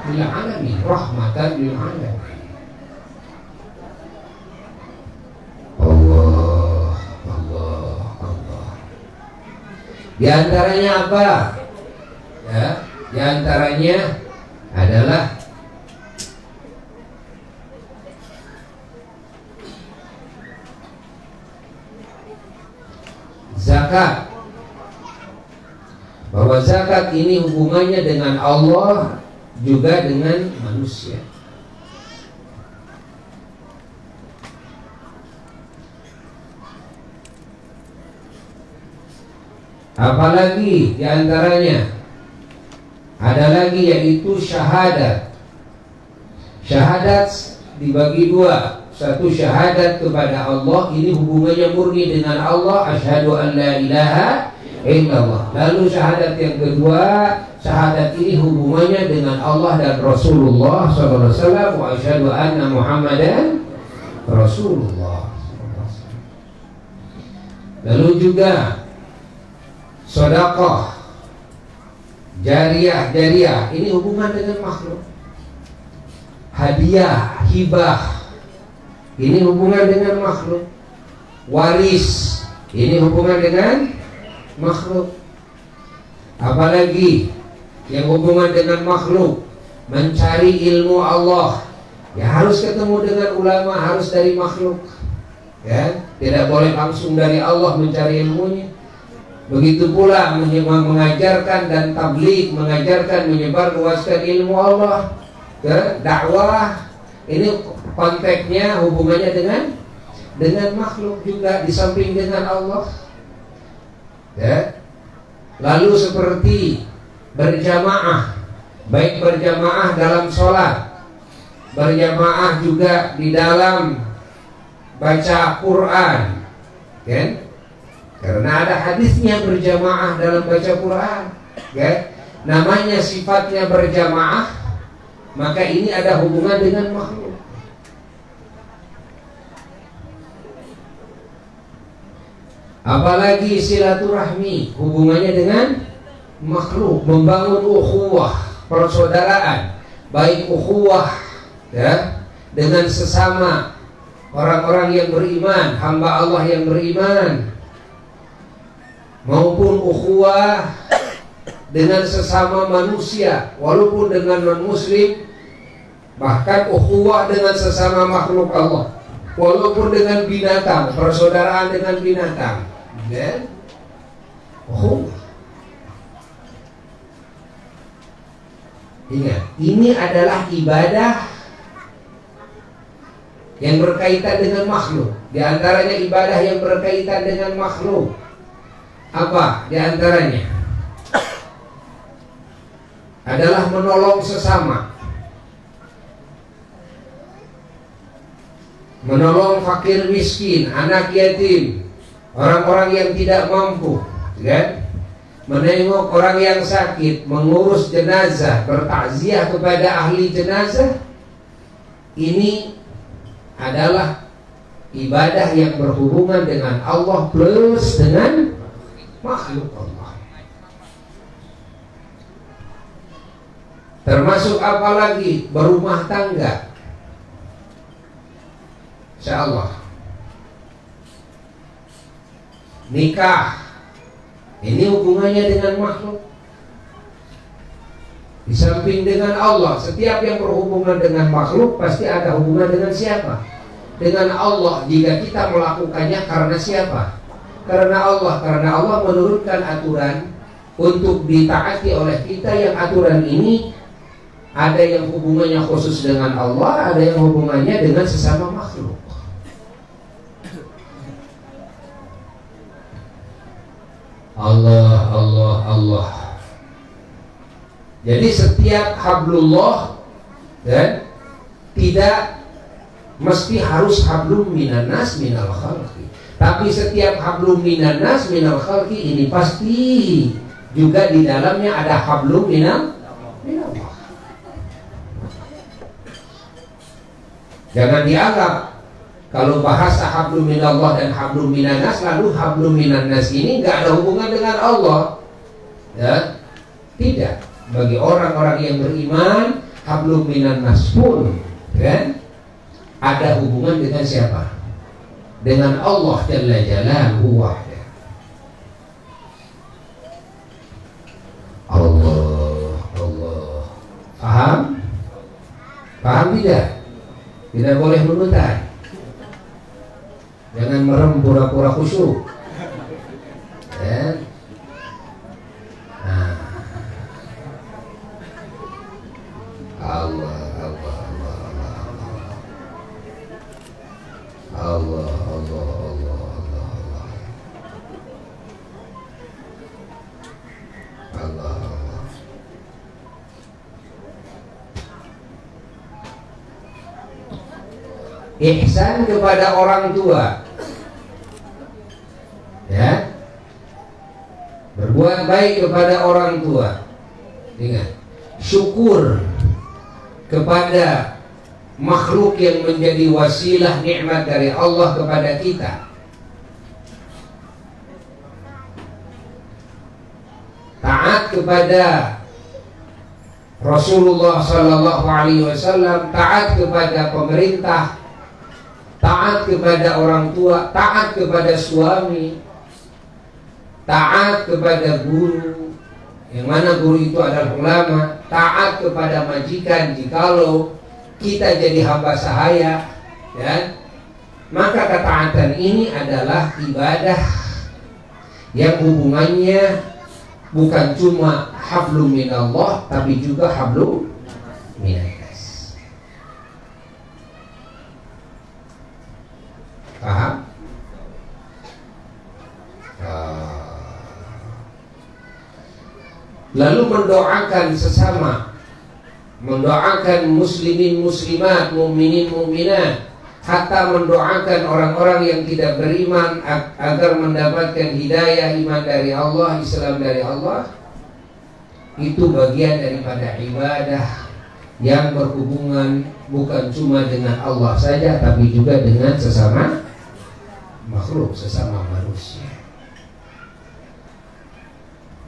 lil alamin, rahmatan lil alamin. Allah, Allah, Allah. Di antaranya apa? Ya, di antaranya adalah zakat. Bahwa zakat ini hubungannya dengan Allah juga dengan manusia. Apalagi di antaranya ada lagi, yaitu syahadat. Syahadat dibagi dua. Satu syahadat kepada Allah, ini hubungannya murni dengan Allah, asyhadu an la ilaha illallah. Lalu syahadat yang kedua, syahadat ini hubungannya dengan Allah dan Rasulullah SAW, wa asyhadu anna Muhammadan Rasulullah. Lalu juga sedekah jariyah, ini hubungan dengan makhluk. hadiah, hibah, ini hubungan dengan makhluk. Waris, ini hubungan dengan makhluk. Apalagi yang hubungan dengan makhluk, mencari ilmu Allah, ya harus ketemu dengan ulama, harus dari makhluk, ya tidak boleh langsung dari Allah mencari ilmunya. Begitu pula mengajarkan dan tabligh, mengajarkan, menyebarluaskan ilmu Allah, ke dakwah, ini konteksnya hubungannya dengan makhluk juga di samping dengan Allah, ya. Lalu seperti berjamaah, baik berjamaah dalam sholat, berjamaah juga di dalam baca Quran, kan? Karena ada hadisnya berjamaah dalam baca Quran, kan? Namanya sifatnya berjamaah, maka ini ada hubungan dengan makhluk. Apalagi silaturahmi, hubungannya dengan makhluk, membangun ukhuwah, persaudaraan, baik ukhuwah, ya, dengan sesama orang-orang yang beriman, hamba Allah yang beriman, maupun ukhuwah dengan sesama manusia, walaupun dengan non-muslim, bahkan ukhuwah dengan sesama makhluk Allah, walaupun dengan binatang, persaudaraan dengan binatang, ya. Ukhuwah. Ingat, ini adalah ibadah yang berkaitan dengan makhluk. Di antaranya ibadah yang berkaitan dengan makhluk. Apa di antaranya? Adalah menolong sesama, menolong fakir miskin, anak yatim, orang-orang yang tidak mampu, kan? Menengok orang yang sakit, mengurus jenazah, bertakziah kepada ahli jenazah. Ini adalah ibadah yang berhubungan dengan Allah plus dengan makhluk Allah. Termasuk apalagi berumah tangga, insyaallah, nikah, ini hubungannya dengan makhluk. Di samping dengan Allah, setiap yang berhubungan dengan makhluk pasti ada hubungan dengan siapa? Dengan Allah. Jika kita melakukannya karena siapa? Karena Allah. Karena Allah menurunkan aturan untuk ditaati oleh kita, yang aturan ini ada yang hubungannya khusus dengan Allah, ada yang hubungannya dengan sesama makhluk. Allah, Allah, Allah. Jadi setiap hablullah, dan tidak mesti harus hablum minan nas minal khalqi. Tapi setiap hablum minan nas minal khalqi ini pasti juga di dalamnya ada hablum minallah. Jangan dianggap kalau bahasa hablum minallah dan hablum minan nas, lalu hablum minan nas ini nggak ada hubungan dengan Allah, ya. Tidak. Bagi orang-orang yang beriman, hablum minan nas pun, kan, ada hubungan dengan siapa? Dengan Allah Jalla Jalaluhu wahda. Allah, Allah. Paham? Paham tidak? Tidak boleh menuntut. Jangan merem pura-pura khusyuk, ya. Nah. Allah, Allah, Allah, Allah, Allah, Allah, Allah, Allah, Allah, Allah. Ihsan kepada orang tua, ya. Berbuat baik kepada orang tua. Ingat, syukur kepada makhluk yang menjadi wasilah nikmat dari Allah kepada kita. Taat kepada Rasulullah Shallallahu Alaihi Wasallam taat kepada pemerintah, taat kepada orang tua, taat kepada suami, taat kepada guru, yang mana guru itu adalah ulama, taat kepada majikan jikalau kita jadi hamba sahaya, ya. Maka ketaatan ini adalah ibadah yang hubungannya bukan cuma hablum minallah, tapi juga hablum minannas. Paham? Lalu mendoakan sesama, mendoakan muslimin muslimat, mukminin mukminat, hatta mendoakan orang-orang yang tidak beriman agar mendapatkan hidayah iman dari Allah, Islam dari Allah. Itu bagian daripada ibadah yang berhubungan bukan cuma dengan Allah saja, tapi juga dengan sesama makhluk, sesama manusia.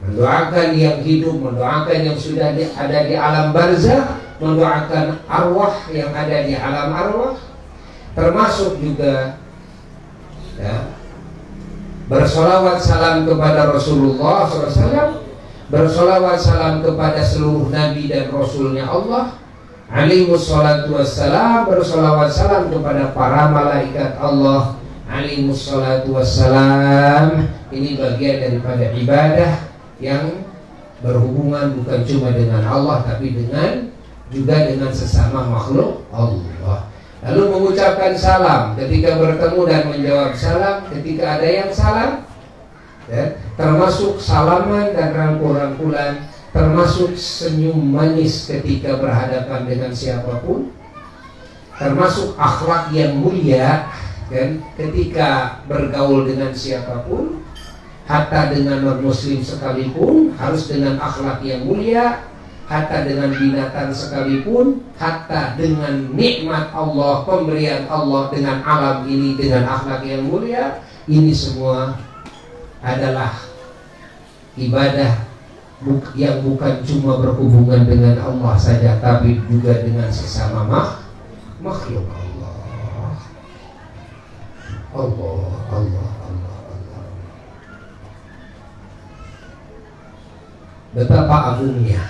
Mendoakan yang hidup, mendoakan yang sudah ada di alam barzakh, mendoakan arwah yang ada di alam arwah, termasuk juga ya, bersolawat salam kepada Rasulullah SAW, bersolawat salam kepada seluruh nabi dan rasulnya Allah alaihi wassalatu wassalam, bersolawat salam kepada para malaikat Allah alaihi wassalatu wassalam. Ini bagian daripada ibadah yang berhubungan bukan cuma dengan Allah, tapi juga dengan sesama makhluk Allah. Lalu mengucapkan salam ketika bertemu dan menjawab salam ketika ada yang salam, ya, termasuk salaman dan rangkul-rangkulan, termasuk senyum manis ketika berhadapan dengan siapapun, termasuk akhlak yang mulia, dan ketika bergaul dengan siapapun, hatta dengan non-muslim sekalipun harus dengan akhlak yang mulia, hatta dengan binatang sekalipun, hatta dengan nikmat Allah, pemberian Allah dengan alam ini dengan akhlak yang mulia. Ini semua adalah ibadah yang bukan cuma berhubungan dengan Allah saja, tapi juga dengan sesama makhluk Allah. Allah. Betapa agungnya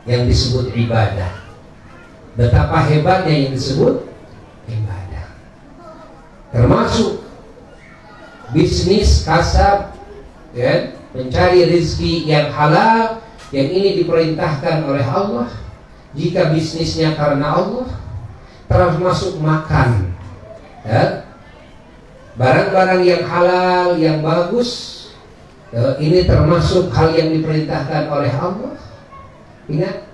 yang disebut ibadah, betapa hebatnya yang disebut ibadah. Termasuk bisnis kasab, ya, mencari rezeki yang halal, yang ini diperintahkan oleh Allah. Jika bisnisnya karena Allah, termasuk makan, ya, barang-barang yang halal, yang bagus, ini termasuk hal yang diperintahkan oleh Allah. Ingat,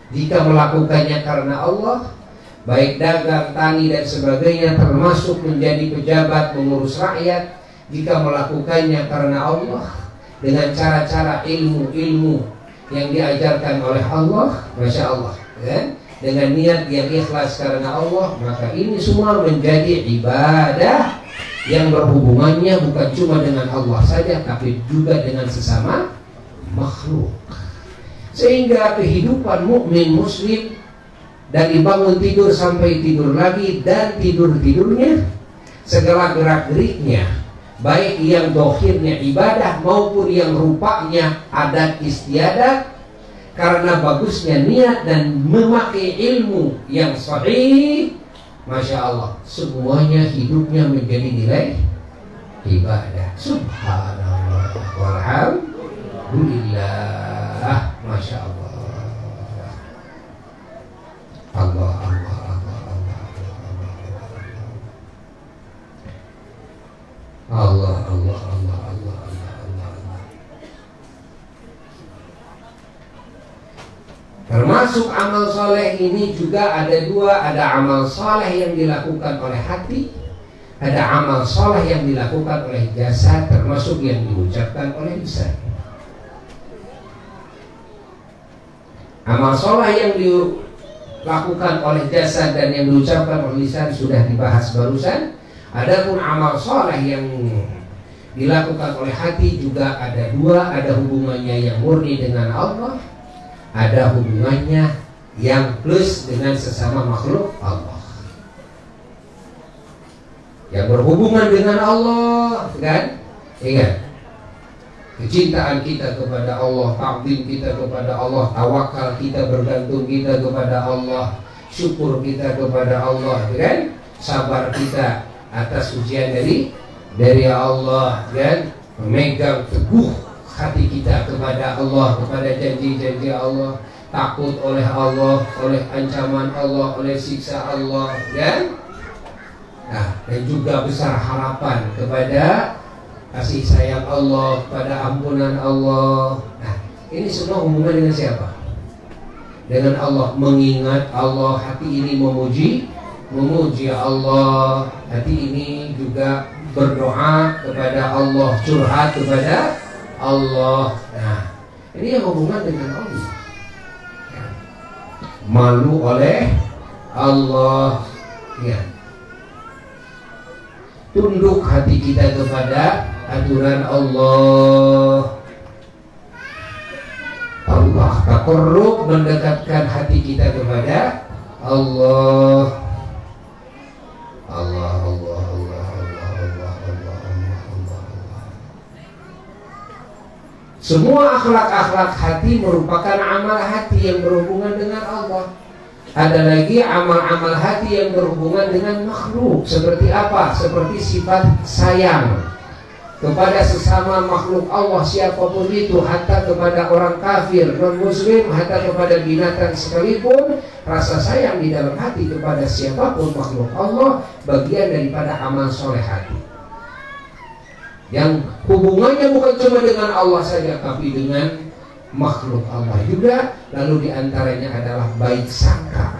jika melakukannya karena Allah, baik dagang, tani dan sebagainya, termasuk menjadi pejabat, mengurus rakyat, jika melakukannya karena Allah dengan cara-cara ilmu-ilmu yang diajarkan oleh Allah, Masya Allah, ya, dengan niat yang ikhlas karena Allah, maka ini semua menjadi ibadah yang berhubungannya bukan cuma dengan Allah saja, tapi juga dengan sesama makhluk. Sehingga kehidupan mukmin muslim dari bangun tidur sampai tidur lagi dan tidur-tidurnya, segala gerak-geriknya, baik yang dohirnya ibadah maupun yang rupanya adat istiadat, karena bagusnya niat dan memakai ilmu yang sahih, Masya Allah, semuanya hidupnya menjadi nilai ibadah. Subhanallah walhamdulillah, Masya Allah. Allah. Termasuk amal soleh ini juga ada dua, ada amal soleh yang dilakukan oleh hati, ada amal soleh yang dilakukan oleh jasad, termasuk yang diucapkan oleh lisan. Amal soleh yang dilakukan oleh jasad dan yang diucapkan oleh lisan sudah dibahas barusan. Adapun amal soleh yang dilakukan oleh hati juga ada dua, ada hubungannya yang murni dengan Allah, ada hubungannya yang plus dengan sesama makhluk Allah. Yang berhubungan dengan Allah, kan? Ingat, kecintaan kita kepada Allah, takdim kita kepada Allah, tawakal kita, bergantung kita kepada Allah, syukur kita kepada Allah, kan? Sabar kita atas ujian dari Allah, kan? Memegang teguh hati kita kepada Allah, kepada janji-janji Allah, takut oleh Allah, oleh ancaman Allah, oleh siksa Allah, kan? Nah, dan juga besar harapan kepada kasih sayang Allah, pada ampunan Allah. Nah, ini semua hubungan dengan siapa? Dengan Allah. Mengingat Allah, hati ini memuji Allah. Hati ini juga berdoa kepada Allah, curhat kepada Allah. Nah, ini yang hubungan dengan Allah. Malu oleh Allah, ya. Tunduk hati kita kepada aturan Allah. Takarrub, mendekatkan hati kita kepada Allah. Allah. Semua akhlak-akhlak hati merupakan amal hati yang berhubungan dengan Allah. Ada lagi amal-amal hati yang berhubungan dengan makhluk. Seperti apa? Seperti sifat sayang kepada sesama makhluk Allah, siapapun itu, hatta kepada orang kafir, non-muslim, hatta kepada binatang sekalipun. Rasa sayang di dalam hati kepada siapapun makhluk Allah bagian daripada amal soleh hati, yang hubungannya bukan cuma dengan Allah saja, tapi dengan makhluk Allah juga. Lalu diantaranya adalah baik sangka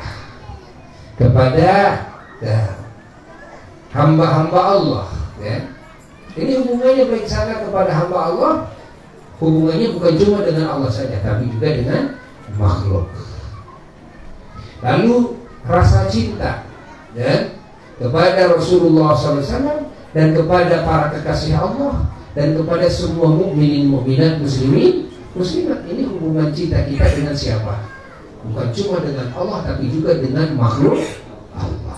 kepada hamba-hamba Allah, ya. Ini hubungannya baik sangka kepada hamba Allah, hubungannya bukan cuma dengan Allah saja, tapi juga dengan makhluk. Lalu rasa cinta, ya, kepada Rasulullah SAW dan kepada para kekasih Allah dan kepada semua mukminin, mukminat, muslimin, muslimat. Ini hubungan cinta kita dengan siapa? Bukan cuma dengan Allah, tapi juga dengan makhluk Allah.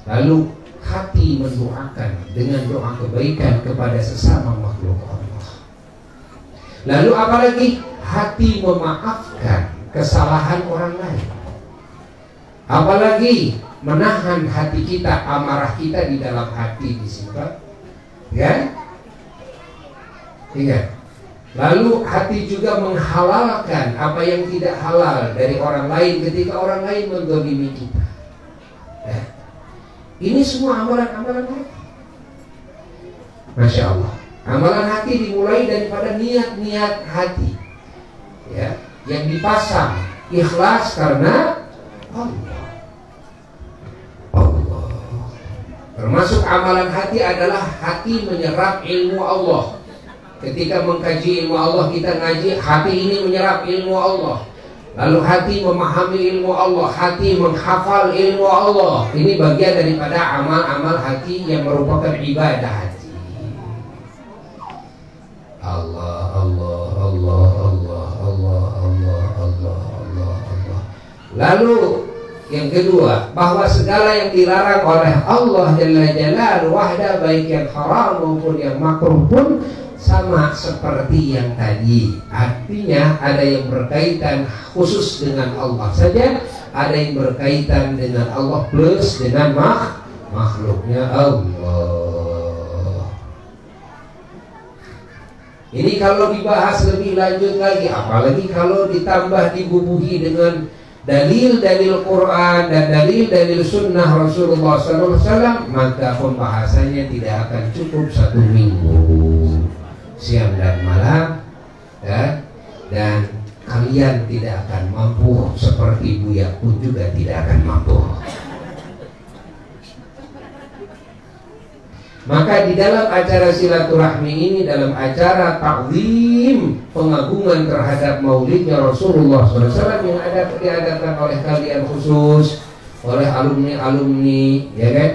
Lalu hati mendoakan dengan doa kebaikan kepada sesama makhluk Allah. Lalu apalagi hati memaafkan kesalahan orang lain. Apalagi menahan hati kita, amarah kita di dalam hati disimpan, ya. Ingat. Lalu hati juga menghalalkan apa yang tidak halal dari orang lain ketika orang lain menzalimi kita. Ya. Ini semua amalan-amalan hati. Masya Allah. Amalan hati dimulai daripada niat-niat hati, ya, yang dipasang ikhlas karena Allah. Termasuk amalan hati adalah hati menyerap ilmu Allah. Ketika mengkaji ilmu Allah, kita ngaji, hati ini menyerap ilmu Allah. Lalu hati memahami ilmu Allah, hati menghafal ilmu Allah. Ini bagian daripada amal-amal hati yang merupakan ibadah hati. Allah. Lalu yang kedua, bahwa segala yang dilarang oleh Allah Jalla Jalaluhu wahda, baik yang haram maupun yang makruh pun sama seperti yang tadi. Artinya ada yang berkaitan khusus dengan Allah saja, ada yang berkaitan dengan Allah plus dengan makhluknya Allah. Ini kalau dibahas lebih lanjut lagi, apalagi kalau ditambah dibubuhi dengan dalil-dalil Quran dan dalil-dalil sunnah Rasulullah SAW, maka pembahasannya tidak akan cukup 1 minggu, siang dan malam, ya? Dan kalian tidak akan mampu, seperti Buya pun juga tidak akan mampu. Maka di dalam acara silaturahmi ini, dalam acara takzim pengagungan terhadap maulidnya Rasulullah SAW yang diadakan oleh kalian khusus, oleh alumni-alumni, ya kan,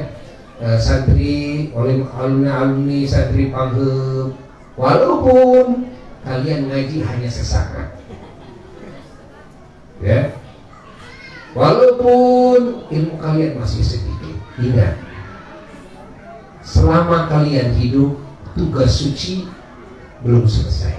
santri, oleh alumni santri Pangheb, walaupun kalian ngaji hanya sesaat, Ya. Walaupun ilmu kalian masih sedikit, ingat, selama kalian hidup, tugas suci belum selesai.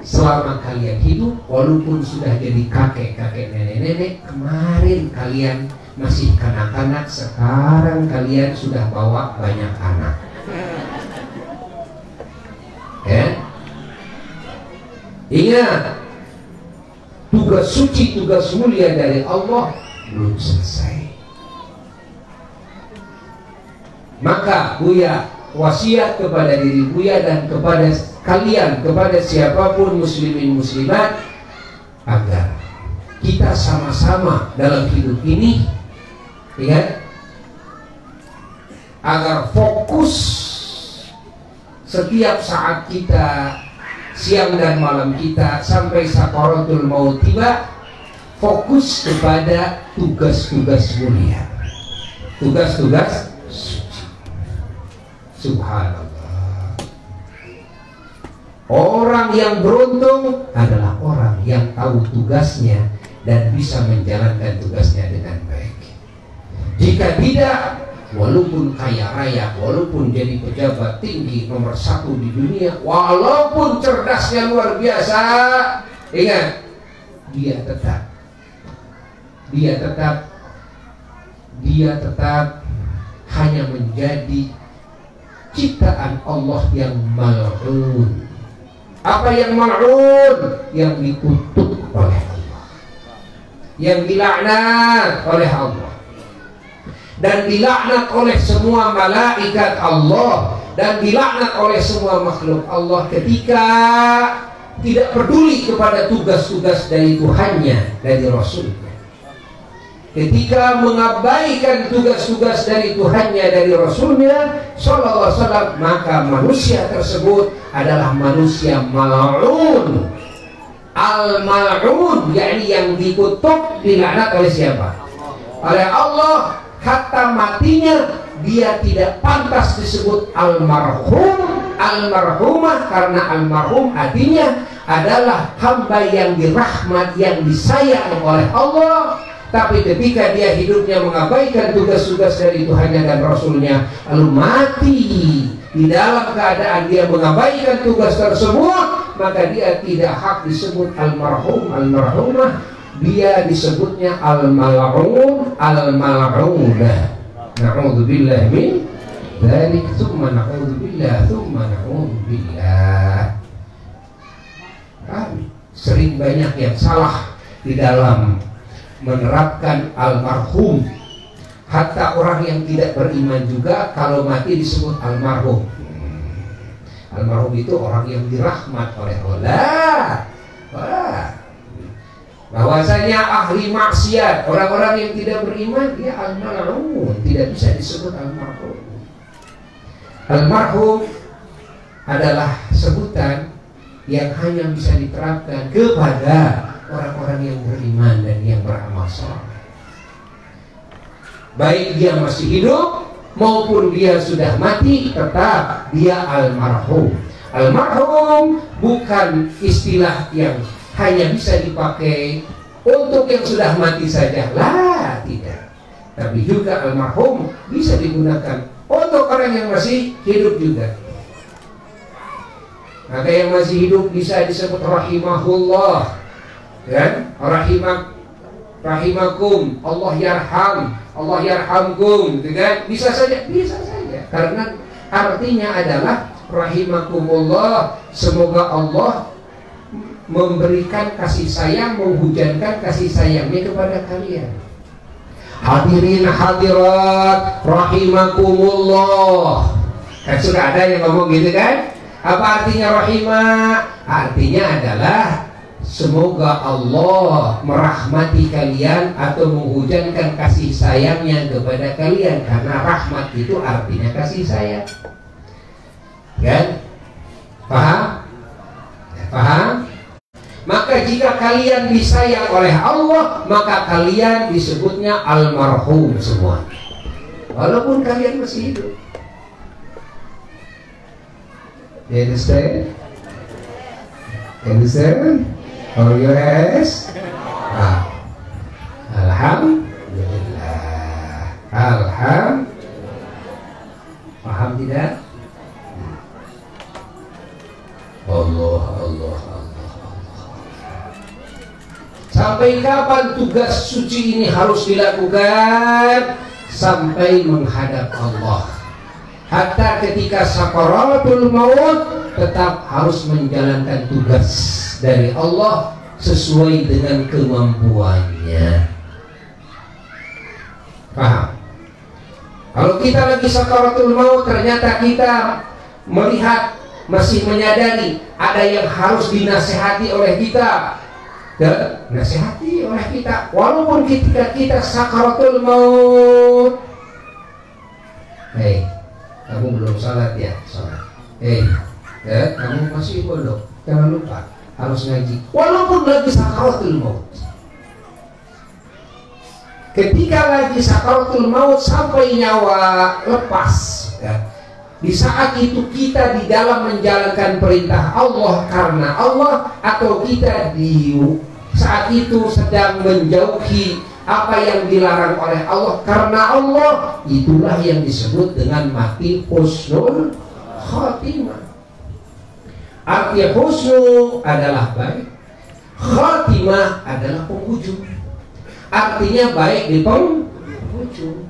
Selama kalian hidup, walaupun sudah jadi kakek-kakek, nenek-nenek, kemarin kalian masih kanak-kanak, sekarang kalian sudah bawa banyak anak. Ya. Ingat, tugas suci, tugas mulia dari Allah belum selesai. Maka Buya wasiat kepada diri Buya dan kepada kalian, kepada siapapun muslimin muslimat, agar kita sama-sama dalam hidup ini, ya, agar fokus setiap saat kita, siang dan malam kita sampai sakaratul maut tiba, fokus kepada tugas-tugas mulia, tugas-tugas suci. Subhanallah. Orang yang beruntung adalah orang yang tahu tugasnya dan bisa menjalankan tugasnya dengan baik. Jika tidak, walaupun kaya raya, walaupun jadi pejabat tinggi nomor 1 di dunia, walaupun cerdasnya luar biasa, ingat, dia tetap hanya menjadi ciptaan Allah yang mal'un. Apa yang mal'un? Yang dikutuk oleh Allah, yang dilaknat oleh Allah, dan dilaknat oleh semua malaikat Allah, dan dilaknat oleh semua makhluk Allah ketika tidak peduli kepada tugas-tugas dari Tuhannya, dari Rasulnya. Ketika mengabaikan tugas-tugas dari Tuhannya, dari Rasulnya Sallallahu Alaihi Wasallam, maka manusia tersebut adalah manusia mal'un. Al-mal'un, yakni yang dikutuk, dilaknat oleh siapa? Oleh Allah. Hatta matinya dia tidak pantas disebut almarhum, almarhumah, karena almarhum artinya adalah hamba yang dirahmat, yang disayang oleh Allah. Tapi ketika dia hidupnya mengabaikan tugas-tugas dari Tuhannya dan Rasulnya, lalu mati di dalam keadaan dia mengabaikan tugas tersebut, maka dia tidak hak disebut almarhum, almarhumah. Dia disebutnya al-mal'un, al-mal'unah. Na'udzubillah min dzalik, tsumma na'udzubillah, tsumma na'udzubillah. Sering banyak yang salah di dalam menerapkan almarhum. Hatta orang yang tidak beriman juga kalau mati disebut almarhum. Almarhum itu orang yang dirahmat oleh Allah. Bahwasanya ahli maksiat, orang-orang yang tidak beriman, dia al-mal'un, tidak bisa disebut almarhum. Almarhum adalah sebutan yang hanya bisa diterapkan kepada orang-orang yang beriman dan yang beramal saleh. Baik dia masih hidup maupun dia sudah mati, tetap dia almarhum. Almarhum bukan istilah yang hanya bisa dipakai untuk yang sudah mati saja, lah, tidak. Tapi juga almarhum bisa digunakan untuk orang yang masih hidup juga. Maka yang masih hidup bisa disebut rahimahullah, kan? Rahimakum, Allah yarham, Allah yarhamkum, gitu kan? Bisa saja, karena artinya adalah rahimakumullah, semoga Allah memberikan kasih sayang, menghujankan kasih sayangnya kepada kalian. Hadirin hadirat rahimakumullah. Kan sudah ada yang ngomong gitu kan? Apa artinya rahimah? Artinya adalah semoga Allah merahmati kalian atau menghujankan kasih sayangnya kepada kalian. Karena rahmat itu artinya kasih sayang. Kan? Paham? Paham? Maka jika kalian disayang oleh Allah, maka kalian disebutnya almarhum semua, walaupun kalian masih hidup. You understand? Oh yes. Alhamdulillah. Paham tidak? Allah. Sampai kapan tugas suci ini harus dilakukan? Sampai menghadap Allah. Hatta ketika sakaratul maut tetap harus menjalankan tugas dari Allah sesuai dengan kemampuannya. Paham? Kalau kita lagi sakaratul maut ternyata kita melihat, masih menyadari ada yang harus dinasehati oleh kita, dan nasihati oleh kita walaupun ketika kita sakaratul maut. Hei, kamu belum salat ya? Salat. Hei, kamu masih bodoh, jangan lupa harus ngaji walaupun lagi sakaratul maut. Ketika lagi sakaratul maut sampai nyawa lepas, ya, di saat itu kita di dalam menjalankan perintah Allah karena Allah, atau kita di saat itu sedang menjauhi apa yang dilarang oleh Allah karena Allah, itulah yang disebut dengan mati husnul khatimah. Arti husnul adalah baik, khatimah adalah penghujung. Artinya baik di penghujung.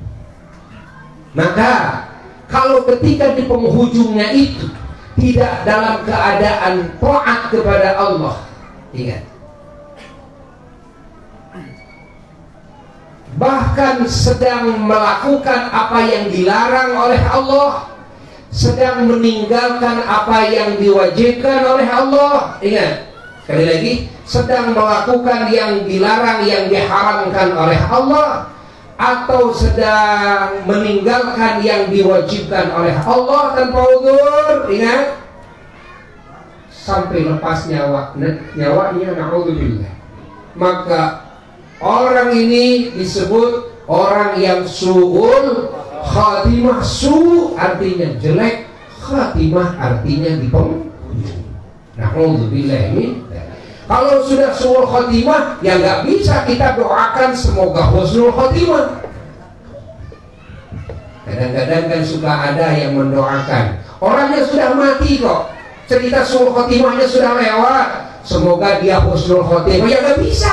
Maka kalau ketika di penghujungnya itu tidak dalam keadaan taat kepada Allah, ingat, bahkan sedang melakukan apa yang dilarang oleh Allah, sedang meninggalkan apa yang diwajibkan oleh Allah, ingat, sekali lagi, sedang melakukan yang dilarang, yang diharamkan oleh Allah, atau sedang meninggalkan yang diwajibkan oleh Allah tanpa uzur, ingat, sampai lepas nyawanya, na'udzubillah, maka orang ini disebut orang yang su'ul khatimah. Su artinya jelek, khatimah artinya di penghujung. Na'udzubillah ini. Kalau sudah su'ul khatimah, ya nggak bisa kita doakan semoga husnul khatimah. Kadang-kadang kan suka ada yang mendoakan orangnya sudah mati kok, cerita su'ul khatimahnya sudah lewat, semoga dia husnul khatimah. Ya nggak bisa.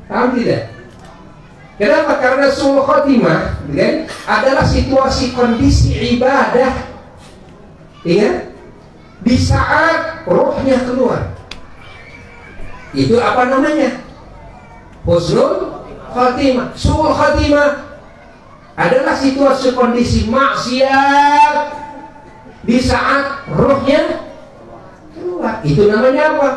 Paham tidak? Kenapa? Karena su'ul khatimah kan, adalah situasi kondisi ibadah, ingat, di saat rohnya keluar. Itu apa namanya? Husnul khatimah. Su'ul khatimah adalah situasi kondisi maksiat di saat rohnya keluar. Itu namanya apa?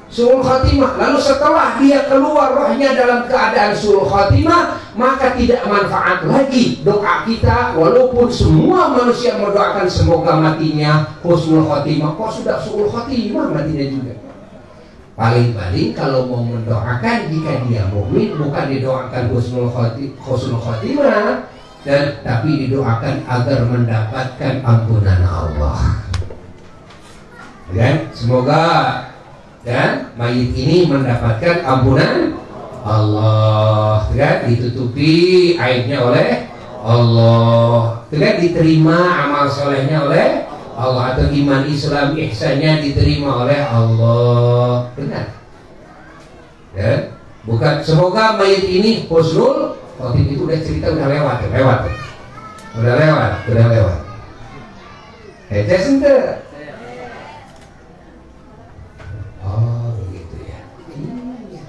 Su'ul khatimah. Lalu setelah dia keluar rohnya dalam keadaan su'ul khatimah, maka tidak manfaat lagi doa kita, walaupun semua manusia mendoakan semoga matinya husnul khatimah. Kok sudah su'ul khatimah matinya juga? Paling-paling kalau mau mendoakan, jika dia mukmin, bukan didoakan husnul khatimah, dan tapi didoakan agar mendapatkan ampunan Allah. Dan semoga dan mayit ini mendapatkan ampunan Allah, kan, ditutupi aibnya oleh Allah, kan, diterima amal solehnya oleh Allah, atau iman Islam ihsannya diterima oleh Allah, benar. Dan bukan semoga mayit ini husnul khatimah. Itu udah cerita, udah lewat. Sente. Oh begitu ya. Iya.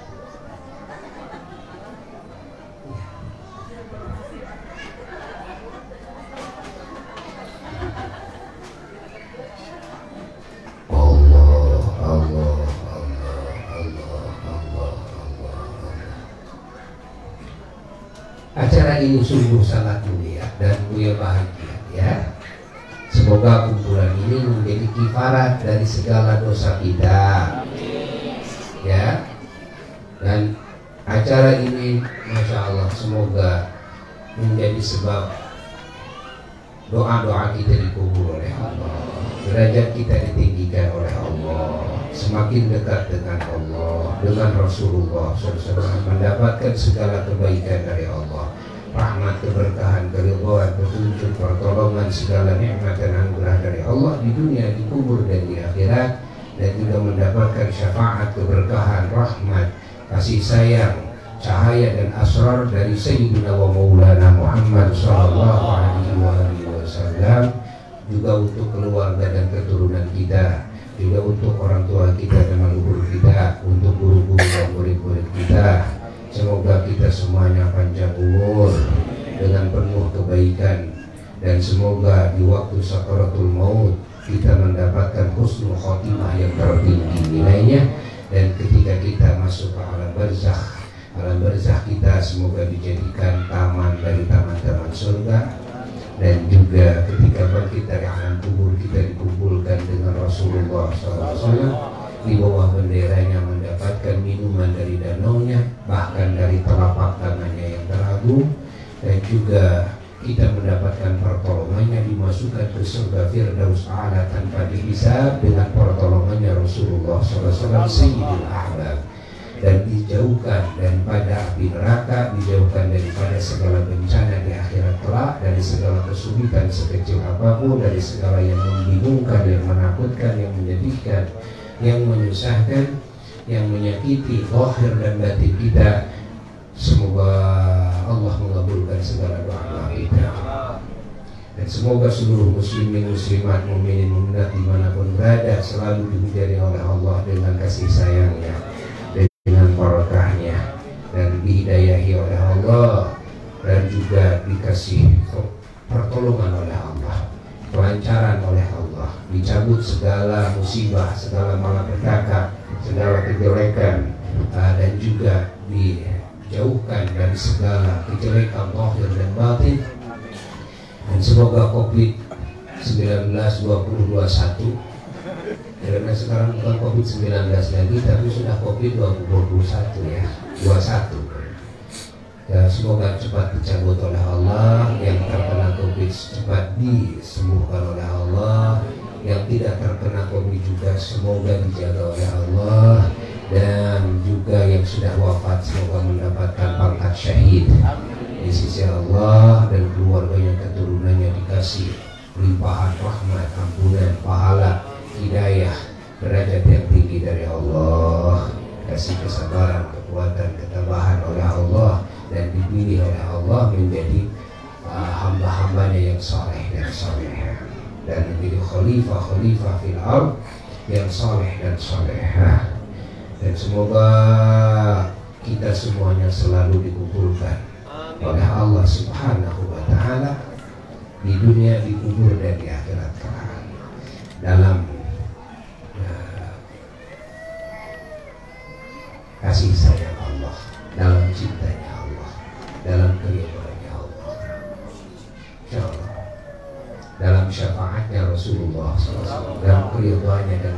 Allah. Acara ini sungguh sangat mulia dan Buya bahagia ya. Semoga kumpulan ini menjadi kifarat dari segala dosa kita. Ya. Dan acara ini Masya Allah semoga menjadi sebab doa-doa kita dikabul oleh Allah, derajat kita ditinggikan oleh Allah, semakin dekat dengan Allah, dengan Rasulullah SAW, mendapatkan segala kebaikan dari Allah, rahmat, keberkahan, keridhaan, petunjuk, pertolongan, segala nikmat dan anugerah dari Allah di dunia, di kubur dan di akhirat, dan juga mendapatkan syafaat, keberkahan, rahmat, kasih sayang, cahaya dan asrar dari Sayyidina wa Maulana Muhammad sallallahu alaihi wasallam, juga untuk keluarga dan keturunan kita, juga untuk orang tua kita dan leluhur kita, untuk guru-guru dan murid-murid kita. Semoga kita semuanya panjang umur dengan penuh kebaikan, dan semoga di waktu sakaratul maut kita mendapatkan husnul khotimah yang tertinggi nilainya, dan ketika kita masuk ke alam barzakh kita semoga dijadikan taman dari taman-taman surga, dan juga ketika bangkit dari alam kubur kita dikumpulkan dengan Rasulullah SAW di bawah benderanya, mendapatkan minuman dari danaunya, bahkan dari telapak tangannya yang teragung, dan juga kita mendapatkan pertolongannya, dimasukkan ke surga Firdaus A'la tanpa dihisab dengan pertolongannya Rasulullah SAW Sayyidul Ahbab, dan dijauhkan daripada api neraka, dijauhkan daripada segala bencana di akhirat kelak, dari segala kesulitan sekecil apapun, dari segala yang membingungkan, yang menakutkan, yang menyedihkan, yang menyusahkan, yang menyakiti zahir dan batin kita. Semoga Allah mengabulkan segala doa kita, dan semoga seluruh muslimin, muslimat, mukminin, mukminat dimanapun berada selalu dihujani oleh Allah dengan kasih sayangnya, dengan barakahnya, dan dihidayahi oleh Allah, dan juga dikasih pertolongan oleh Allah, kelancaran oleh Allah, dicabut segala musibah, segala malapetaka, segala kejelekan, dan juga dijauhkan dari segala kejelekan zahir dan batin. Dan semoga COVID-19 2021, karena sekarang bukan COVID-19 lagi, tapi sudah COVID-2021 ya, 21 ya, semoga cepat dicabut oleh Allah, yang terkena COVID cepat disembuhkan oleh Allah, yang tidak terkena COVID juga semoga dijaga oleh Allah, dan juga yang sudah wafat semoga mendapatkan pangkat syahid di sisi Allah, dan keluarganya, keturunannya dikasih limpahan rahmat, ampunan, pahala, hidayah, derajat yang tinggi dari Allah, kasih kesabaran, kekuatan, ketabahan oleh Allah, dan dipilih oleh Allah menjadi hamba-hambanya yang saleh dan salehah, dan menjadi khalifah fil ardh yang saleh dan salehah. Dan semoga kita semuanya selalu dikumpulkan oleh Allah Subhanahu wa Ta'ala di dunia, di kubur, dan di akhirat kelak dalam kasih sayang Allah, dalam cintanya Allah, dalam keridhaannya Allah, insyaallah, dalam syafaatnya Rasulullah SAW, dalam keridhaannya dan